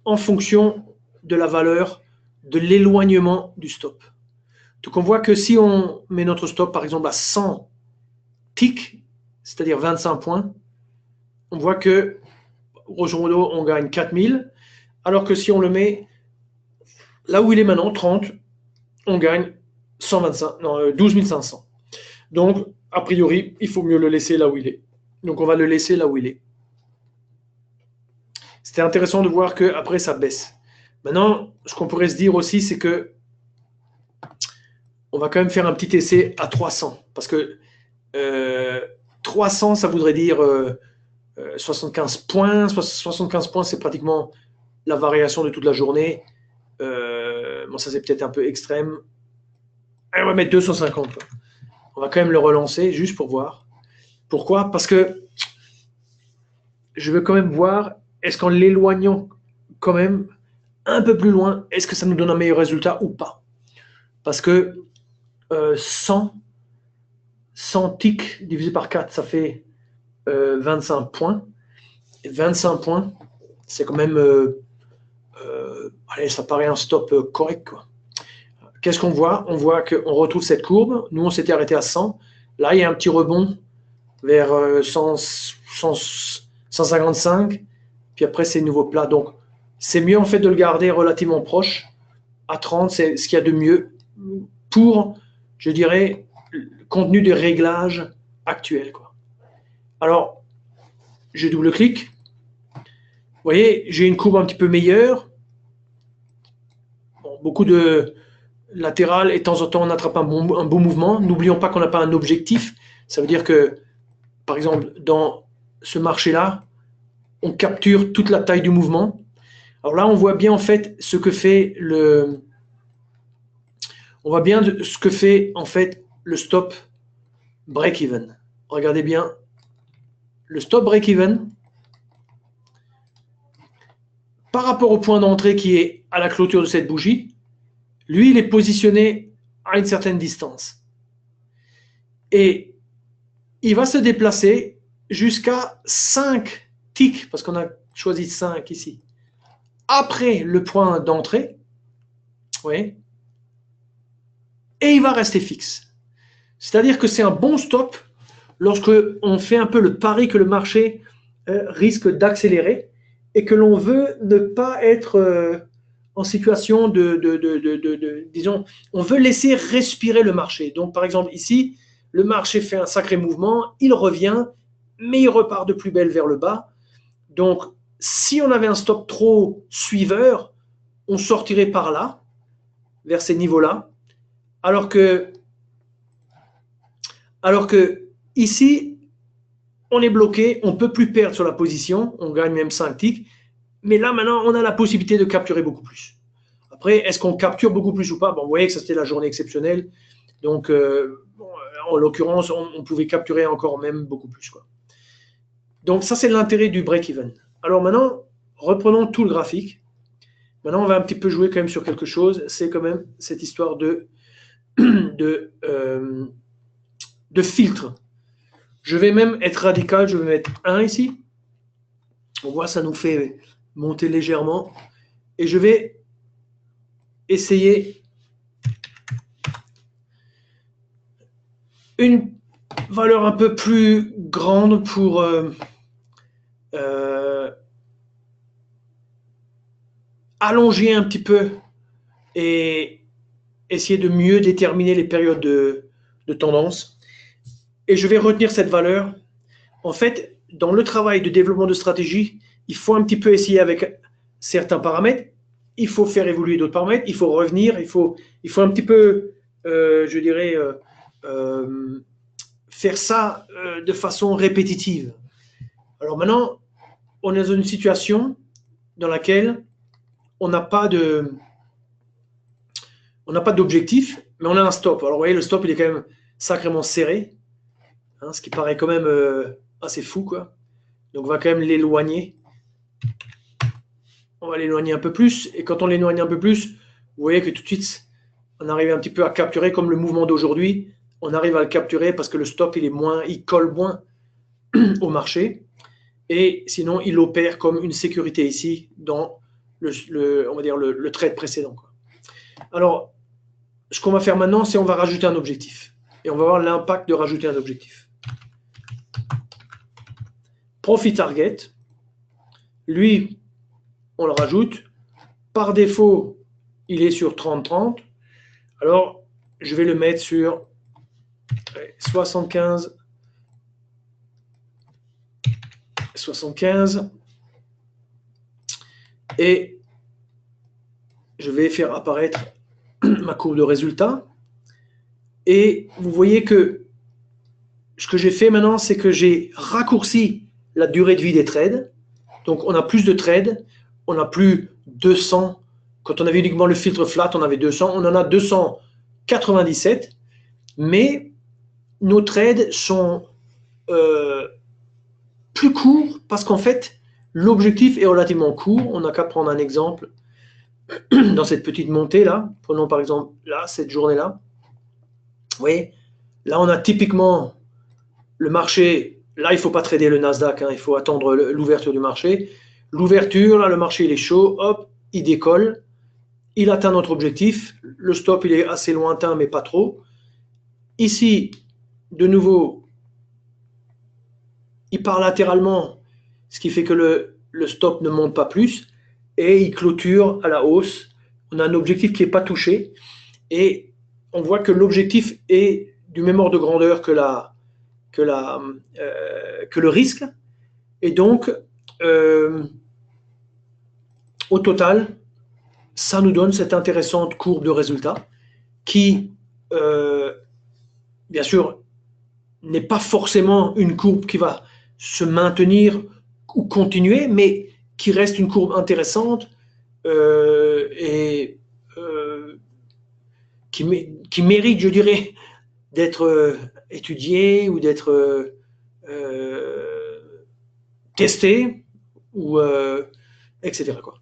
en fonction de la valeur de l'éloignement du stop. Donc on voit que si on met notre stop par exemple à 100 ticks, c'est-à-dire 25 points, on voit que grosso modo on gagne 4000, alors que si on le met là où il est maintenant, 30, on gagne 12 500. Donc, a priori, il faut mieux le laisser là où il est. Donc, on va le laisser là où il est. C'était intéressant de voir qu'après, ça baisse. Maintenant, ce qu'on pourrait se dire aussi, c'est que on va quand même faire un petit essai à 300. Parce que 300, ça voudrait dire 75 points. 75 points, c'est pratiquement la variation de toute la journée. Bon, ça, c'est peut-être un peu extrême. Allez, on va mettre 250. On va quand même le relancer, juste pour voir. Pourquoi? Parce que je veux quand même voir, est-ce qu'en l'éloignant quand même un peu plus loin, est-ce que ça nous donne un meilleur résultat ou pas? Parce que 100 ticks divisé par 4, ça fait 25 points. Et 25 points, c'est quand même... allez, ça paraît un stop correct, quoi. Qu'est-ce qu'on voit? On voit qu'on retrouve cette courbe. Nous, on s'était arrêté à 100. Là, il y a un petit rebond vers 155. Puis après, c'est nouveau plat. Donc, c'est mieux en fait de le garder relativement proche. À 30, c'est ce qu'il y a de mieux pour, je dirais, le contenu de réglage actuel, quoi. Alors, je double-clique. Vous voyez, j'ai une courbe un petit peu meilleure. Bon, beaucoup de latéral et de temps en temps on attrape un bon mouvement. N'oublions pas qu'on n'a pas un objectif. Ça veut dire que, par exemple, dans ce marché-là, on capture toute la taille du mouvement. Alors là, on voit bien en fait ce que fait on voit bien ce que fait en fait le stop break-even. Regardez bien le stop break-even, par rapport au point d'entrée qui est à la clôture de cette bougie, lui, il est positionné à une certaine distance. Et il va se déplacer jusqu'à 5 ticks, parce qu'on a choisi 5 ici, après le point d'entrée, oui, et il va rester fixe. C'est-à-dire que c'est un bon stop lorsque on fait un peu le pari que le marché risque d'accélérer et que l'on veut ne pas être en situation disons, on veut laisser respirer le marché. Donc, par exemple, ici, le marché fait un sacré mouvement, il revient, mais il repart de plus belle vers le bas. Donc, si on avait un stop trop suiveur, on sortirait par là, vers ces niveaux-là, alors que ici, on est bloqué, on ne peut plus perdre sur la position, on gagne même 5 ticks, mais là, maintenant, on a la possibilité de capturer beaucoup plus. Après, est-ce qu'on capture beaucoup plus ou pas? Bon, vous voyez que ça, c'était la journée exceptionnelle. Donc, en l'occurrence, on pouvait capturer encore même beaucoup plus, quoi. Donc, ça, c'est l'intérêt du break-even. Alors maintenant, reprenons tout le graphique. Maintenant, on va un petit peu jouer quand même sur quelque chose. C'est quand même cette histoire de filtre. Je vais même être radical, je vais mettre 1 ici. On voit, ça nous fait monter légèrement. Et je vais essayer une valeur un peu plus grande pour allonger un petit peu et essayer de mieux déterminer les périodes de tendance. Et je vais retenir cette valeur. En fait, dans le travail de développement de stratégie, il faut un petit peu essayer avec certains paramètres. Il faut faire évoluer d'autres paramètres. Il faut revenir. Il faut un petit peu, je dirais, faire ça de façon répétitive. Alors maintenant, on est dans une situation dans laquelle on n'a pas d'objectif, mais on a un stop. Alors vous voyez, le stop, il est quand même sacrément serré, hein, ce qui paraît quand même assez fou, quoi. Donc on va quand même l'éloigner. On va l'éloigner un peu plus. Et quand on l'éloigne un peu plus, vous voyez que tout de suite, on arrive un petit peu à capturer, comme le mouvement d'aujourd'hui, on arrive à le capturer parce que le stop, il colle moins au marché. Et sinon, il opère comme une sécurité ici dans on va dire le trade précédent, quoi. Alors, ce qu'on va faire maintenant, c'est on va rajouter un objectif. Et on va voir l'impact de rajouter un objectif. Profit target, lui, on le rajoute. Par défaut, il est sur 30-30. Alors, je vais le mettre sur 75. Et je vais faire apparaître ma courbe de résultats. Et vous voyez que ce que j'ai fait maintenant, c'est que j'ai raccourci la durée de vie des trades. Donc, on a plus de trades. On n'a plus 200. Quand on avait uniquement le filtre flat, on avait 200. On en a 297. Mais nos trades sont plus courts parce qu'en fait, l'objectif est relativement court. On n'a qu'à prendre un exemple dans cette petite montée-là. Prenons par exemple là, cette journée-là. Vous voyez, là, on a typiquement le marché. Là, il ne faut pas trader le Nasdaq, hein, il faut attendre l'ouverture du marché. L'ouverture, là, le marché, il est chaud, hop, il décolle. Il atteint notre objectif. Le stop, il est assez lointain, mais pas trop. Ici, de nouveau, il part latéralement, ce qui fait que le stop ne monte pas plus. Et il clôture à la hausse. On a un objectif qui n'est pas touché. Et on voit que l'objectif est du même ordre de grandeur que le risque. Et donc, au total, ça nous donne cette intéressante courbe de résultats qui, bien sûr, n'est pas forcément une courbe qui va se maintenir ou continuer, mais qui reste une courbe intéressante et qui mérite, je dirais, d'être étudiée ou d'être tester, ou etc. quoi.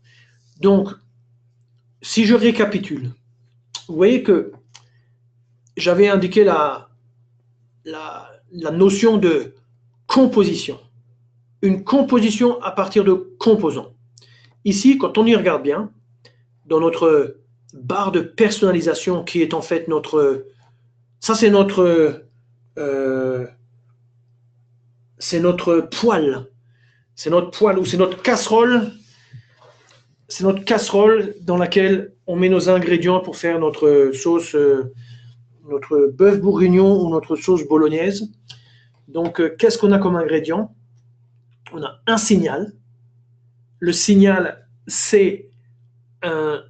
Donc, si je récapitule, vous voyez que j'avais indiqué la notion de composition. Une composition à partir de composants. Ici, quand on y regarde bien, dans notre barre de personnalisation qui est en fait notre... Ça, c'est notre poêle. C'est notre poêle ou c'est notre casserole. C'est notre casserole dans laquelle on met nos ingrédients pour faire notre sauce, notre bœuf bourguignon ou notre sauce bolognaise. Donc, qu'est-ce qu'on a comme ingrédient? On a un signal. Le signal, c'est un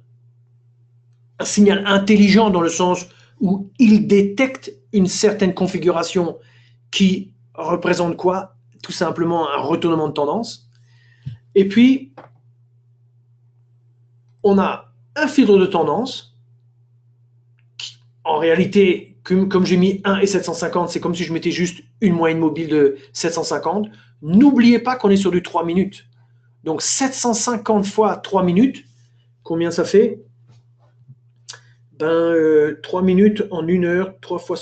signal intelligent dans le sens où il détecte une certaine configuration qui représente quoi? Tout simplement un retournement de tendance. Et puis, on a un filtre de tendance qui, en réalité, comme j'ai mis 1 et 750, c'est comme si je mettais juste une moyenne mobile de 750. N'oubliez pas qu'on est sur du 3 minutes. Donc 750 fois 3 minutes, combien ça fait? 3 minutes en 1 heure, 3 fois...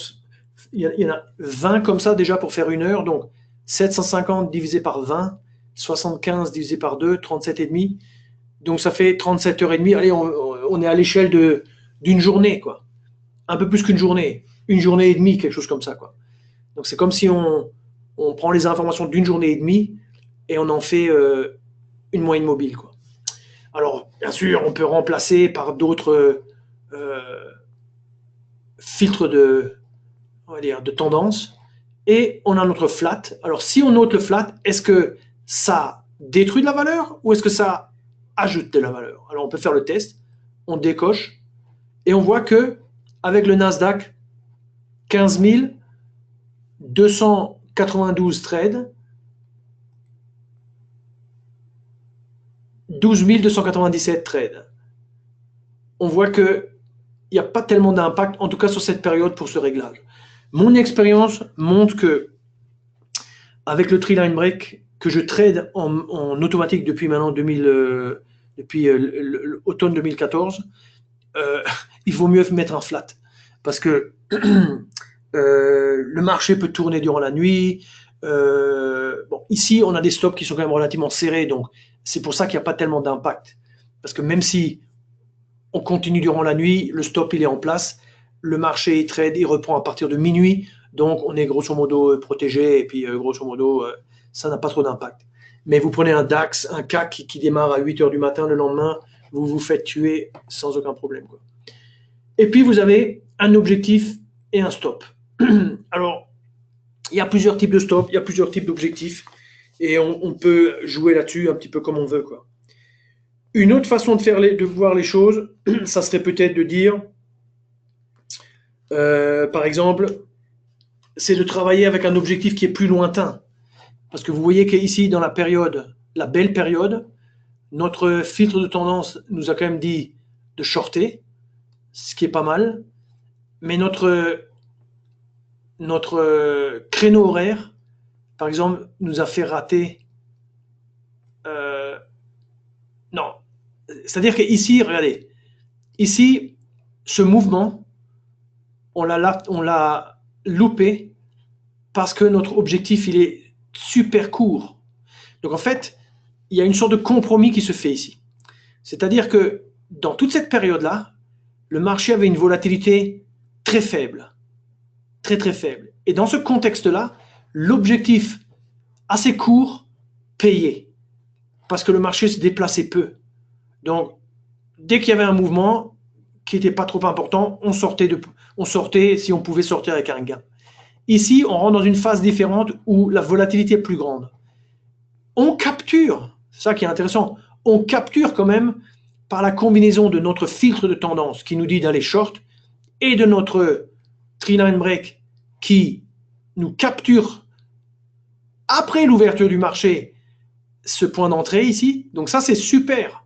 Il y en a 20 comme ça déjà pour faire 1 heure. Donc 750 divisé par 20, 75 divisé par 2, 37,5. Donc ça fait 37h30. Allez, on est à l'échelle d'une journée, quoi. Un peu plus qu'une journée. 1h30, quelque chose comme ça, quoi. Donc c'est comme si on prend les informations d'une journée et demie et on en fait une moyenne mobile, quoi. Alors, bien sûr, on peut remplacer par d'autres filtres on va dire, de tendance. Et on a notre flat. Alors, si on note le flat, est-ce que ça détruit de la valeur ou est-ce que ça ajoute de la valeur? Alors, on peut faire le test. On décoche et on voit que avec le Nasdaq, 15 292 trades, 12 297 trades. On voit qu'il n'y a pas tellement d'impact, en tout cas sur cette période, pour ce réglage. Mon expérience montre que avec le Tree Line Break, que je trade en automatique depuis maintenant depuis l'automne 2014, il vaut mieux mettre un flat. Parce que le marché peut tourner durant la nuit. Bon, ici, on a des stops qui sont quand même relativement serrés, donc c'est pour ça qu'il n'y a pas tellement d'impact. Parce que même si on continue durant la nuit, le stop il est en place, le marché il trade, il reprend à partir de minuit, donc on est grosso modo protégé, et puis grosso modo, ça n'a pas trop d'impact. Mais vous prenez un DAX, un CAC qui démarre à 8h du matin le lendemain, vous vous faites tuer sans aucun problème, quoi. Et puis vous avez un objectif et un stop. Alors, il y a plusieurs types de stop, il y a plusieurs types d'objectifs, et on peut jouer là-dessus un petit peu comme on veut, quoi. Une autre façon de voir les choses, ça serait peut-être de dire, par exemple, c'est de travailler avec un objectif qui est plus lointain. Parce que vous voyez qu'ici, dans la période, la belle période, notre filtre de tendance nous a quand même dit de shorter, ce qui est pas mal. Mais notre créneau horaire, par exemple, nous a fait rater. Non. C'est-à-dire qu'ici, regardez, ici, ce mouvement, on l'a loupé parce que notre objectif, il est super court. Donc en fait, il y a une sorte de compromis qui se fait ici. C'est-à-dire que dans toute cette période-là, le marché avait une volatilité très faible. Très très faible. Et dans ce contexte-là, l'objectif assez court payait. Parce que le marché se déplaçait peu. Donc, dès qu'il y avait un mouvement qui n'était pas trop important, on sortait si on pouvait sortir avec un gain. Ici, on rentre dans une phase différente où la volatilité est plus grande. On capture, c'est ça qui est intéressant, on capture quand même par la combinaison de notre filtre de tendance qui nous dit d'aller short et de notre Tree Line Break qui nous capture après l'ouverture du marché ce point d'entrée ici. Donc ça, c'est super.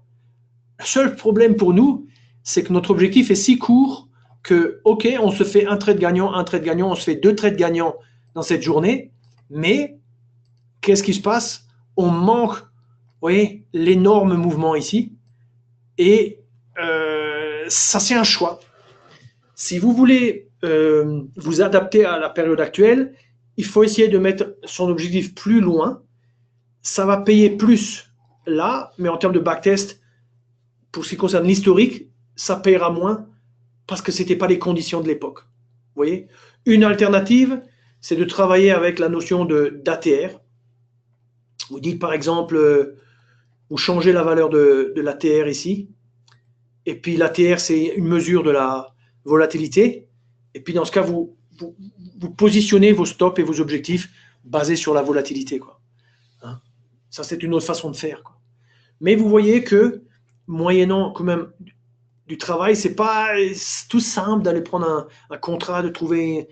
Le seul problème pour nous, c'est que notre objectif est si court que, ok, on se fait un trade gagnant, on se fait 2 trades gagnants dans cette journée, mais qu'est-ce qui se passe? on manque, vous voyez, l'énorme mouvement ici. Et ça, c'est un choix. Si vous voulez vous adapter à la période actuelle, il faut essayer de mettre son objectif plus loin. Ça va payer plus là, mais en termes de backtest, pour ce qui concerne l'historique, ça payera moins parce que ce n'étaient pas les conditions de l'époque. Vous voyez? Une alternative, c'est de travailler avec la notion d'ATR. Vous dites par exemple, vous changez la valeur de l'ATR ici, et puis l'ATR, c'est une mesure de la volatilité, et puis dans ce cas, vous positionnez vos stops et vos objectifs basés sur la volatilité, quoi. Hein? Ça, c'est une autre façon de faire, quoi. Mais vous voyez que, moyennant quand même du travail, c'est pas tout simple d'aller prendre un contrat, de trouver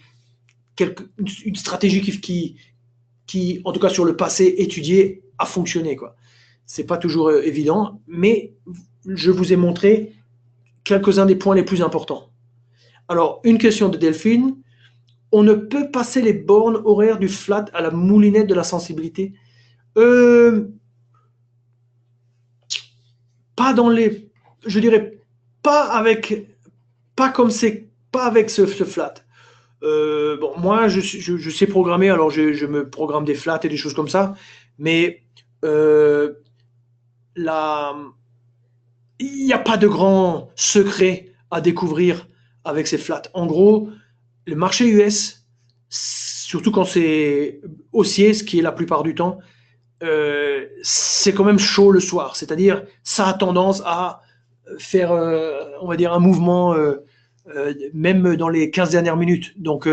une stratégie qui, en tout cas sur le passé étudié, a fonctionné, quoi. C'est pas toujours évident, mais je vous ai montré quelques-uns des points les plus importants. Alors, une question de Delphine. On ne peut passer les bornes horaires du flat à la moulinette de la sensibilité. Pas dans les... Je dirais, pas comme c'est, pas avec ce flat. Bon, moi, je sais programmer, alors je me programme des flats et des choses comme ça, mais il n'y a pas de grand secret à découvrir avec ces flats. En gros, le marché US, surtout quand c'est haussier, ce qui est la plupart du temps, c'est quand même chaud le soir. C'est-à-dire, ça a tendance à faire, on va dire, un mouvement même dans les 15 dernières minutes. Donc,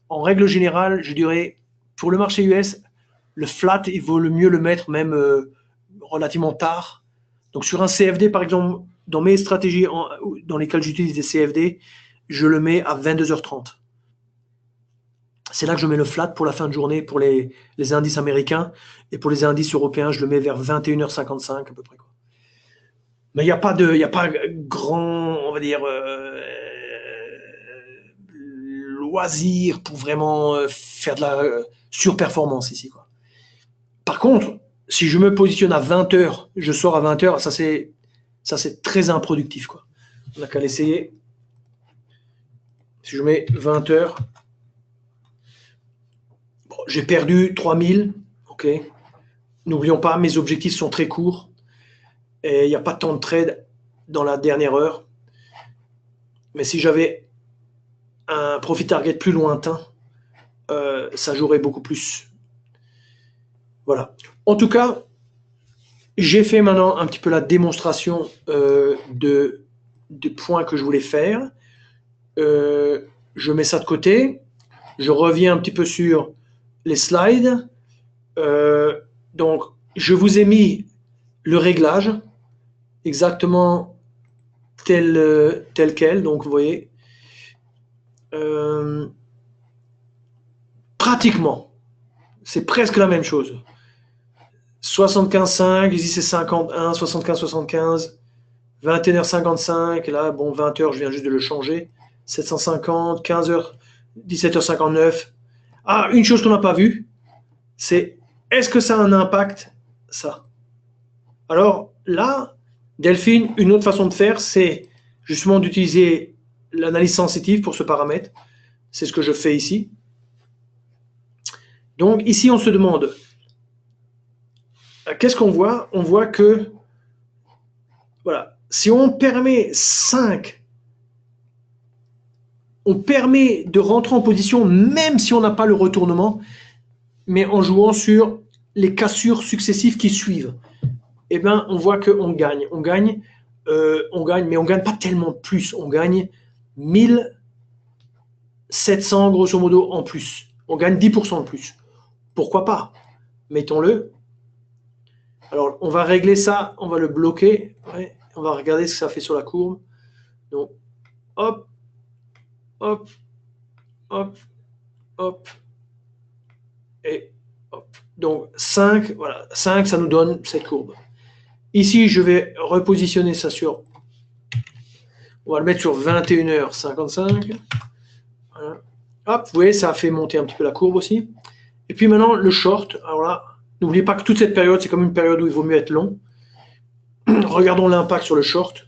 en règle générale, je dirais, pour le marché US, le flat, il vaut le mieux le mettre même relativement tard. Donc, sur un CFD, par exemple, dans mes stratégies dans lesquelles j'utilise des CFD, je le mets à 22h30. C'est là que je mets le flat pour la fin de journée pour les indices américains. Et pour les indices européens, je le mets vers 21h55 à peu près, quoi. Mais il n'y a pas grand, on va dire, loisir pour vraiment faire de la surperformance ici, quoi. Par contre, si je me positionne à 20h, je sors à 20h, ça c'est très improductif, quoi. On n'a qu'à l'essayer. Si je mets 20h, bon, j'ai perdu 3000, ok. N'oublions pas, mes objectifs sont très courts et il n'y a pas tant de trade dans la dernière heure. Mais si j'avais un profit target plus lointain, ça jouerait beaucoup plus. Voilà. En tout cas, j'ai fait maintenant un petit peu la démonstration des points que je voulais faire. Je mets ça de côté. Je reviens un petit peu sur les slides. Donc, je vous ai mis le réglage exactement tel quel. Donc, vous voyez, pratiquement, c'est presque la même chose. 75,5, ici c'est 51, 75, 75, 21h55, là, bon, 20h, je viens juste de le changer. 750, 15h, 17h59. Ah, une chose qu'on n'a pas vue, c'est est-ce que ça a un impact, ça? Alors là, Delphine, une autre façon de faire, c'est justement d'utiliser l'analyse sensitive pour ce paramètre. C'est ce que je fais ici. Donc ici, on se demande, qu'est-ce qu'on voit? On voit que, voilà, si on permet 5, on permet de rentrer en position même si on n'a pas le retournement, mais en jouant sur les cassures successives qui suivent. Eh bien, on voit qu'on gagne. On gagne, mais on ne gagne pas tellement plus. On gagne 1700 grosso modo en plus. On gagne 10% de plus. Pourquoi pas? Mettons-le. Alors, on va régler ça, on va le bloquer. Ouais, on va regarder ce que ça fait sur la courbe. Donc, hop, hop, hop, hop, et hop. Donc, 5, voilà, 5, ça nous donne cette courbe. Ici, je vais repositionner ça sur... On va le mettre sur 21h55. Voilà. Hop, vous voyez, ça a fait monter un petit peu la courbe aussi. Et puis maintenant, le short. Alors là, N'oubliez pas que toute cette période, c'est comme une période où il vaut mieux être long. Regardons l'impact sur le short.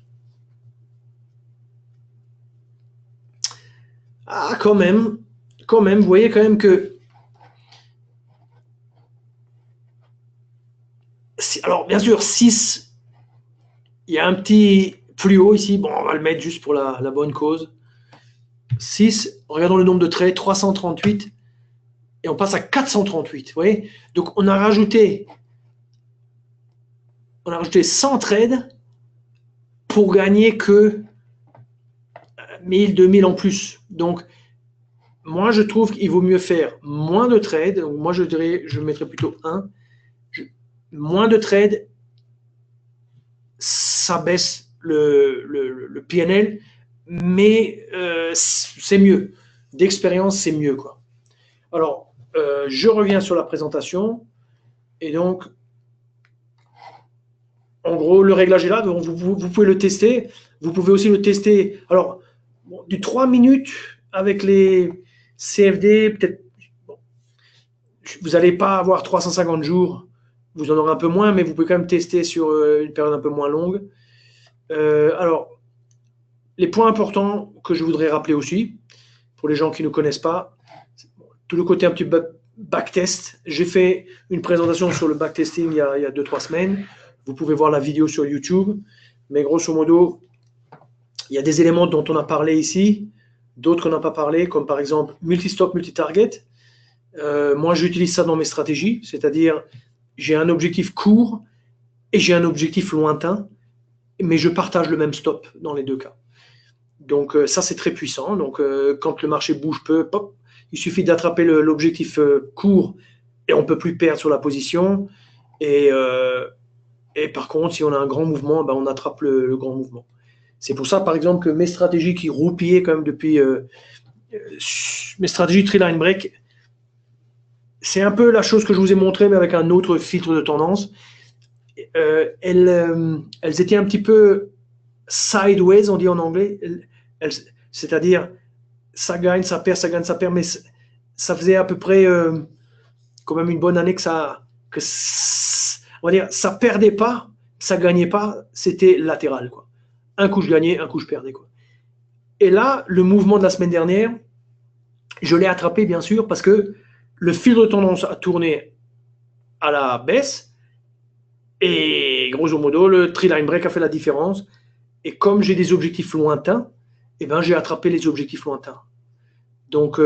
Ah, quand même, vous voyez quand même que... Alors, bien sûr, 6, il y a un petit fluo ici. Bon, on va le mettre juste pour la bonne cause. 6, regardons le nombre de trades, 338, et on passe à 438, vous voyez. Donc, on a rajouté 100 trades pour gagner que 1000, 2000 en plus. Donc, moi, je trouve qu'il vaut mieux faire moins de trades. Moi, je dirais, je mettrais plutôt 1. Moins de trades, ça baisse le PNL, mais c'est mieux. D'expérience, c'est mieux, quoi. Alors, je reviens sur la présentation. Et donc, en gros, le réglage est là. Donc vous pouvez le tester. Vous pouvez aussi le tester. Alors, bon, du 3 minutes avec les CFD, peut-être, bon, vous n'allez pas avoir 350 jours. Vous en aurez un peu moins, mais vous pouvez quand même tester sur une période un peu moins longue. Alors, les points importants que je voudrais rappeler aussi, pour les gens qui ne connaissent pas, tout le côté un petit peu backtest. J'ai fait une présentation sur le backtesting il y a 2-3 semaines. Vous pouvez voir la vidéo sur YouTube. Mais grosso modo, il y a des éléments dont on a parlé ici, d'autres qu'on n'a pas parlé, comme par exemple multi-stop, multi-target. Moi, j'utilise ça dans mes stratégies, c'est-à-dire j'ai un objectif court et j'ai un objectif lointain, mais je partage le même stop dans les deux cas. Donc ça, c'est très puissant. Donc quand le marché bouge peu, pop, il suffit d'attraper l'objectif court et on ne peut plus perdre sur la position. Et par contre, si on a un grand mouvement, ben, on attrape le grand mouvement. C'est pour ça, par exemple, que mes stratégies qui roupillaient quand même depuis... mes stratégies Tree-Line Break, c'est un peu la chose que je vous ai montré, mais avec un autre filtre de tendance. Elles étaient un petit peu sideways, on dit en anglais. C'est-à-dire, ça gagne, ça perd, ça gagne, ça perd, mais ça faisait à peu près quand même une bonne année on va dire, ça perdait pas, ça gagnait pas, c'était latéral, quoi. Un coup je gagnais, un coup je perdais, quoi. Et là, le mouvement de la semaine dernière, je l'ai attrapé, bien sûr, parce que le fil de tendance a tourné à la baisse et grosso modo, le Tree-Line Break a fait la différence. Et comme j'ai des objectifs lointains, eh ben, j'ai attrapé les objectifs lointains. Donc,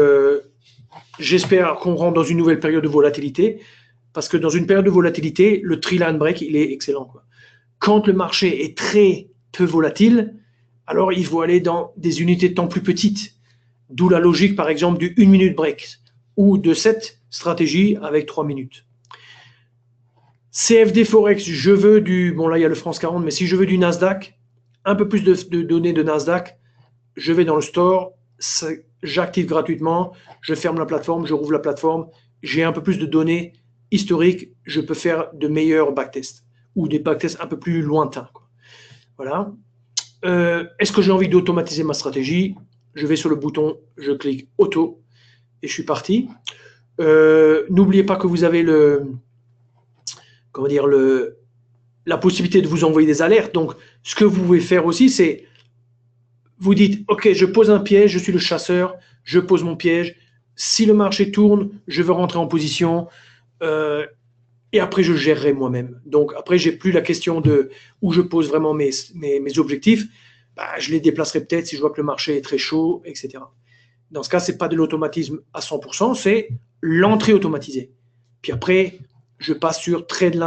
j'espère qu'on rentre dans une nouvelle période de volatilité, parce que dans une période de volatilité, le Tree-Line Break, il est excellent, quoi. Quand le marché est très peu volatile, alors il faut aller dans des unités de temps plus petites. D'où la logique, par exemple, du 1 minute break ou de cette stratégie avec 3 minutes. CFD Forex, je veux du... Bon, là, il y a le France 40, mais si je veux du Nasdaq, un peu plus de données de Nasdaq, je vais dans le store, j'active gratuitement, je ferme la plateforme, je rouvre la plateforme, j'ai un peu plus de données historiques, je peux faire de meilleurs backtests ou des backtests un peu plus lointains, quoi. Voilà. Est-ce que j'ai envie d'automatiser ma stratégie? Je vais sur le bouton, je clique auto et je suis parti. N'oubliez pas que vous avez la possibilité de vous envoyer des alertes. Donc, ce que vous pouvez faire aussi, c'est vous dites, OK, je pose un piège, je suis le chasseur, je pose mon piège. Si le marché tourne, je veux rentrer en position. Et après, je gérerai moi-même. Donc, après, j'ai plus la question de où je pose vraiment mes objectifs. Bah, je les déplacerai peut-être si je vois que le marché est très chaud, etc. Dans ce cas, ce n'est pas de l'automatisme à 100%, c'est l'entrée automatisée. Puis après, je passe sur trade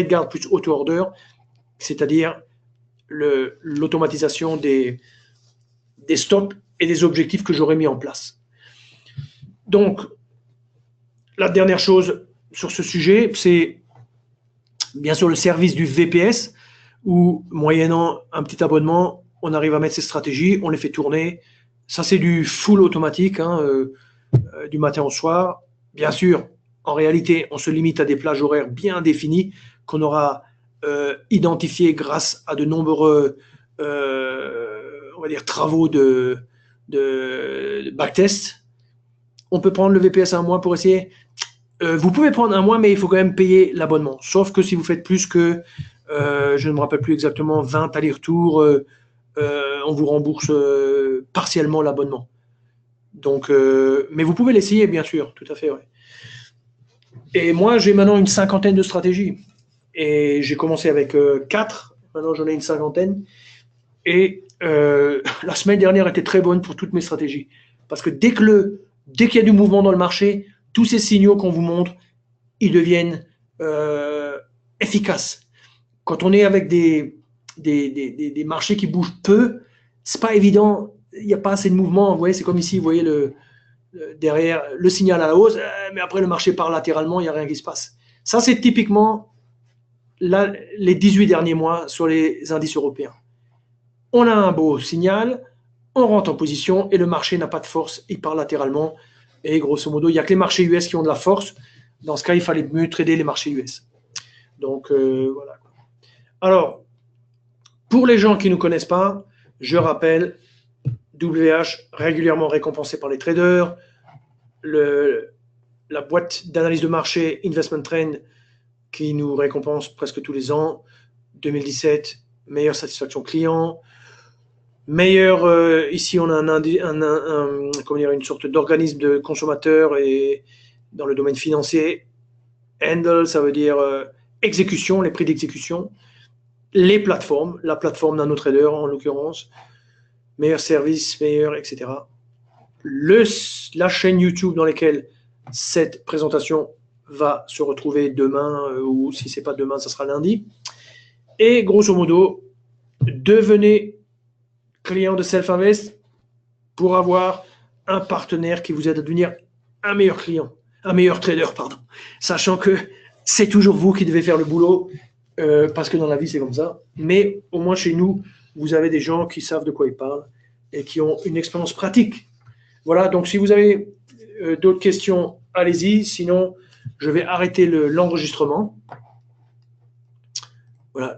guard plus auto order, c'est-à-dire l'automatisation des stops et des objectifs que j'aurais mis en place. Donc, la dernière chose sur ce sujet, c'est bien sûr le service du VPS, où moyennant un petit abonnement, on arrive à mettre ces stratégies, on les fait tourner. Ça, c'est du full automatique, hein, du matin au soir. Bien sûr, en réalité, on se limite à des plages horaires bien définies qu'on aura identifiées grâce à de nombreux on va dire, travaux de backtest. On peut prendre le VPS un mois pour essayer. Vous pouvez prendre un mois, mais il faut quand même payer l'abonnement. Sauf que si vous faites plus que, je ne me rappelle plus exactement, 20 allers-retours, on vous rembourse partiellement l'abonnement. Donc, mais vous pouvez l'essayer, bien sûr, tout à fait. Ouais. Et moi, j'ai maintenant une cinquantaine de stratégies. Et j'ai commencé avec 4, maintenant j'en ai une cinquantaine. Et la semaine dernière était très bonne pour toutes mes stratégies. Parce que dès qu'il y a du mouvement dans le marché, tous ces signaux qu'on vous montre, ils deviennent efficaces. Quand on est avec des marchés qui bougent peu, c'est pas évident, il n'y a pas assez de mouvement. Vous voyez, c'est comme ici, vous voyez derrière le signal à la hausse, mais après le marché part latéralement, il n'y a rien qui se passe. Ça, c'est typiquement là, les 18 derniers mois sur les indices européens. On a un beau signal, on rentre en position et le marché n'a pas de force, il part latéralement. Et grosso modo, il n'y a que les marchés US qui ont de la force. Dans ce cas, il fallait mieux trader les marchés US. Donc, voilà. Alors, pour les gens qui ne nous connaissent pas, je rappelle, WH régulièrement récompensé par les traders, la boîte d'analyse de marché Investment Trend qui nous récompense presque tous les ans. 2017, meilleure satisfaction client. Meilleur, ici on a une sorte d'organisme de consommateurs et dans le domaine financier. Handle, ça veut dire exécution, les prix d'exécution. Les plateformes, la plateforme NanoTrader en l'occurrence. Meilleur service, meilleur, etc. La chaîne YouTube dans laquelle cette présentation va se retrouver demain, ou si ce n'est pas demain, ça sera lundi. Et grosso modo, devenez client de Self-Invest pour avoir un partenaire qui vous aide à devenir un meilleur client, un meilleur trader, pardon. Sachant que c'est toujours vous qui devez faire le boulot, parce que dans la vie, c'est comme ça. Mais au moins chez nous, vous avez des gens qui savent de quoi ils parlent et qui ont une expérience pratique. Voilà, donc si vous avez d'autres questions, allez-y. Sinon, je vais arrêter l'enregistrement. Voilà.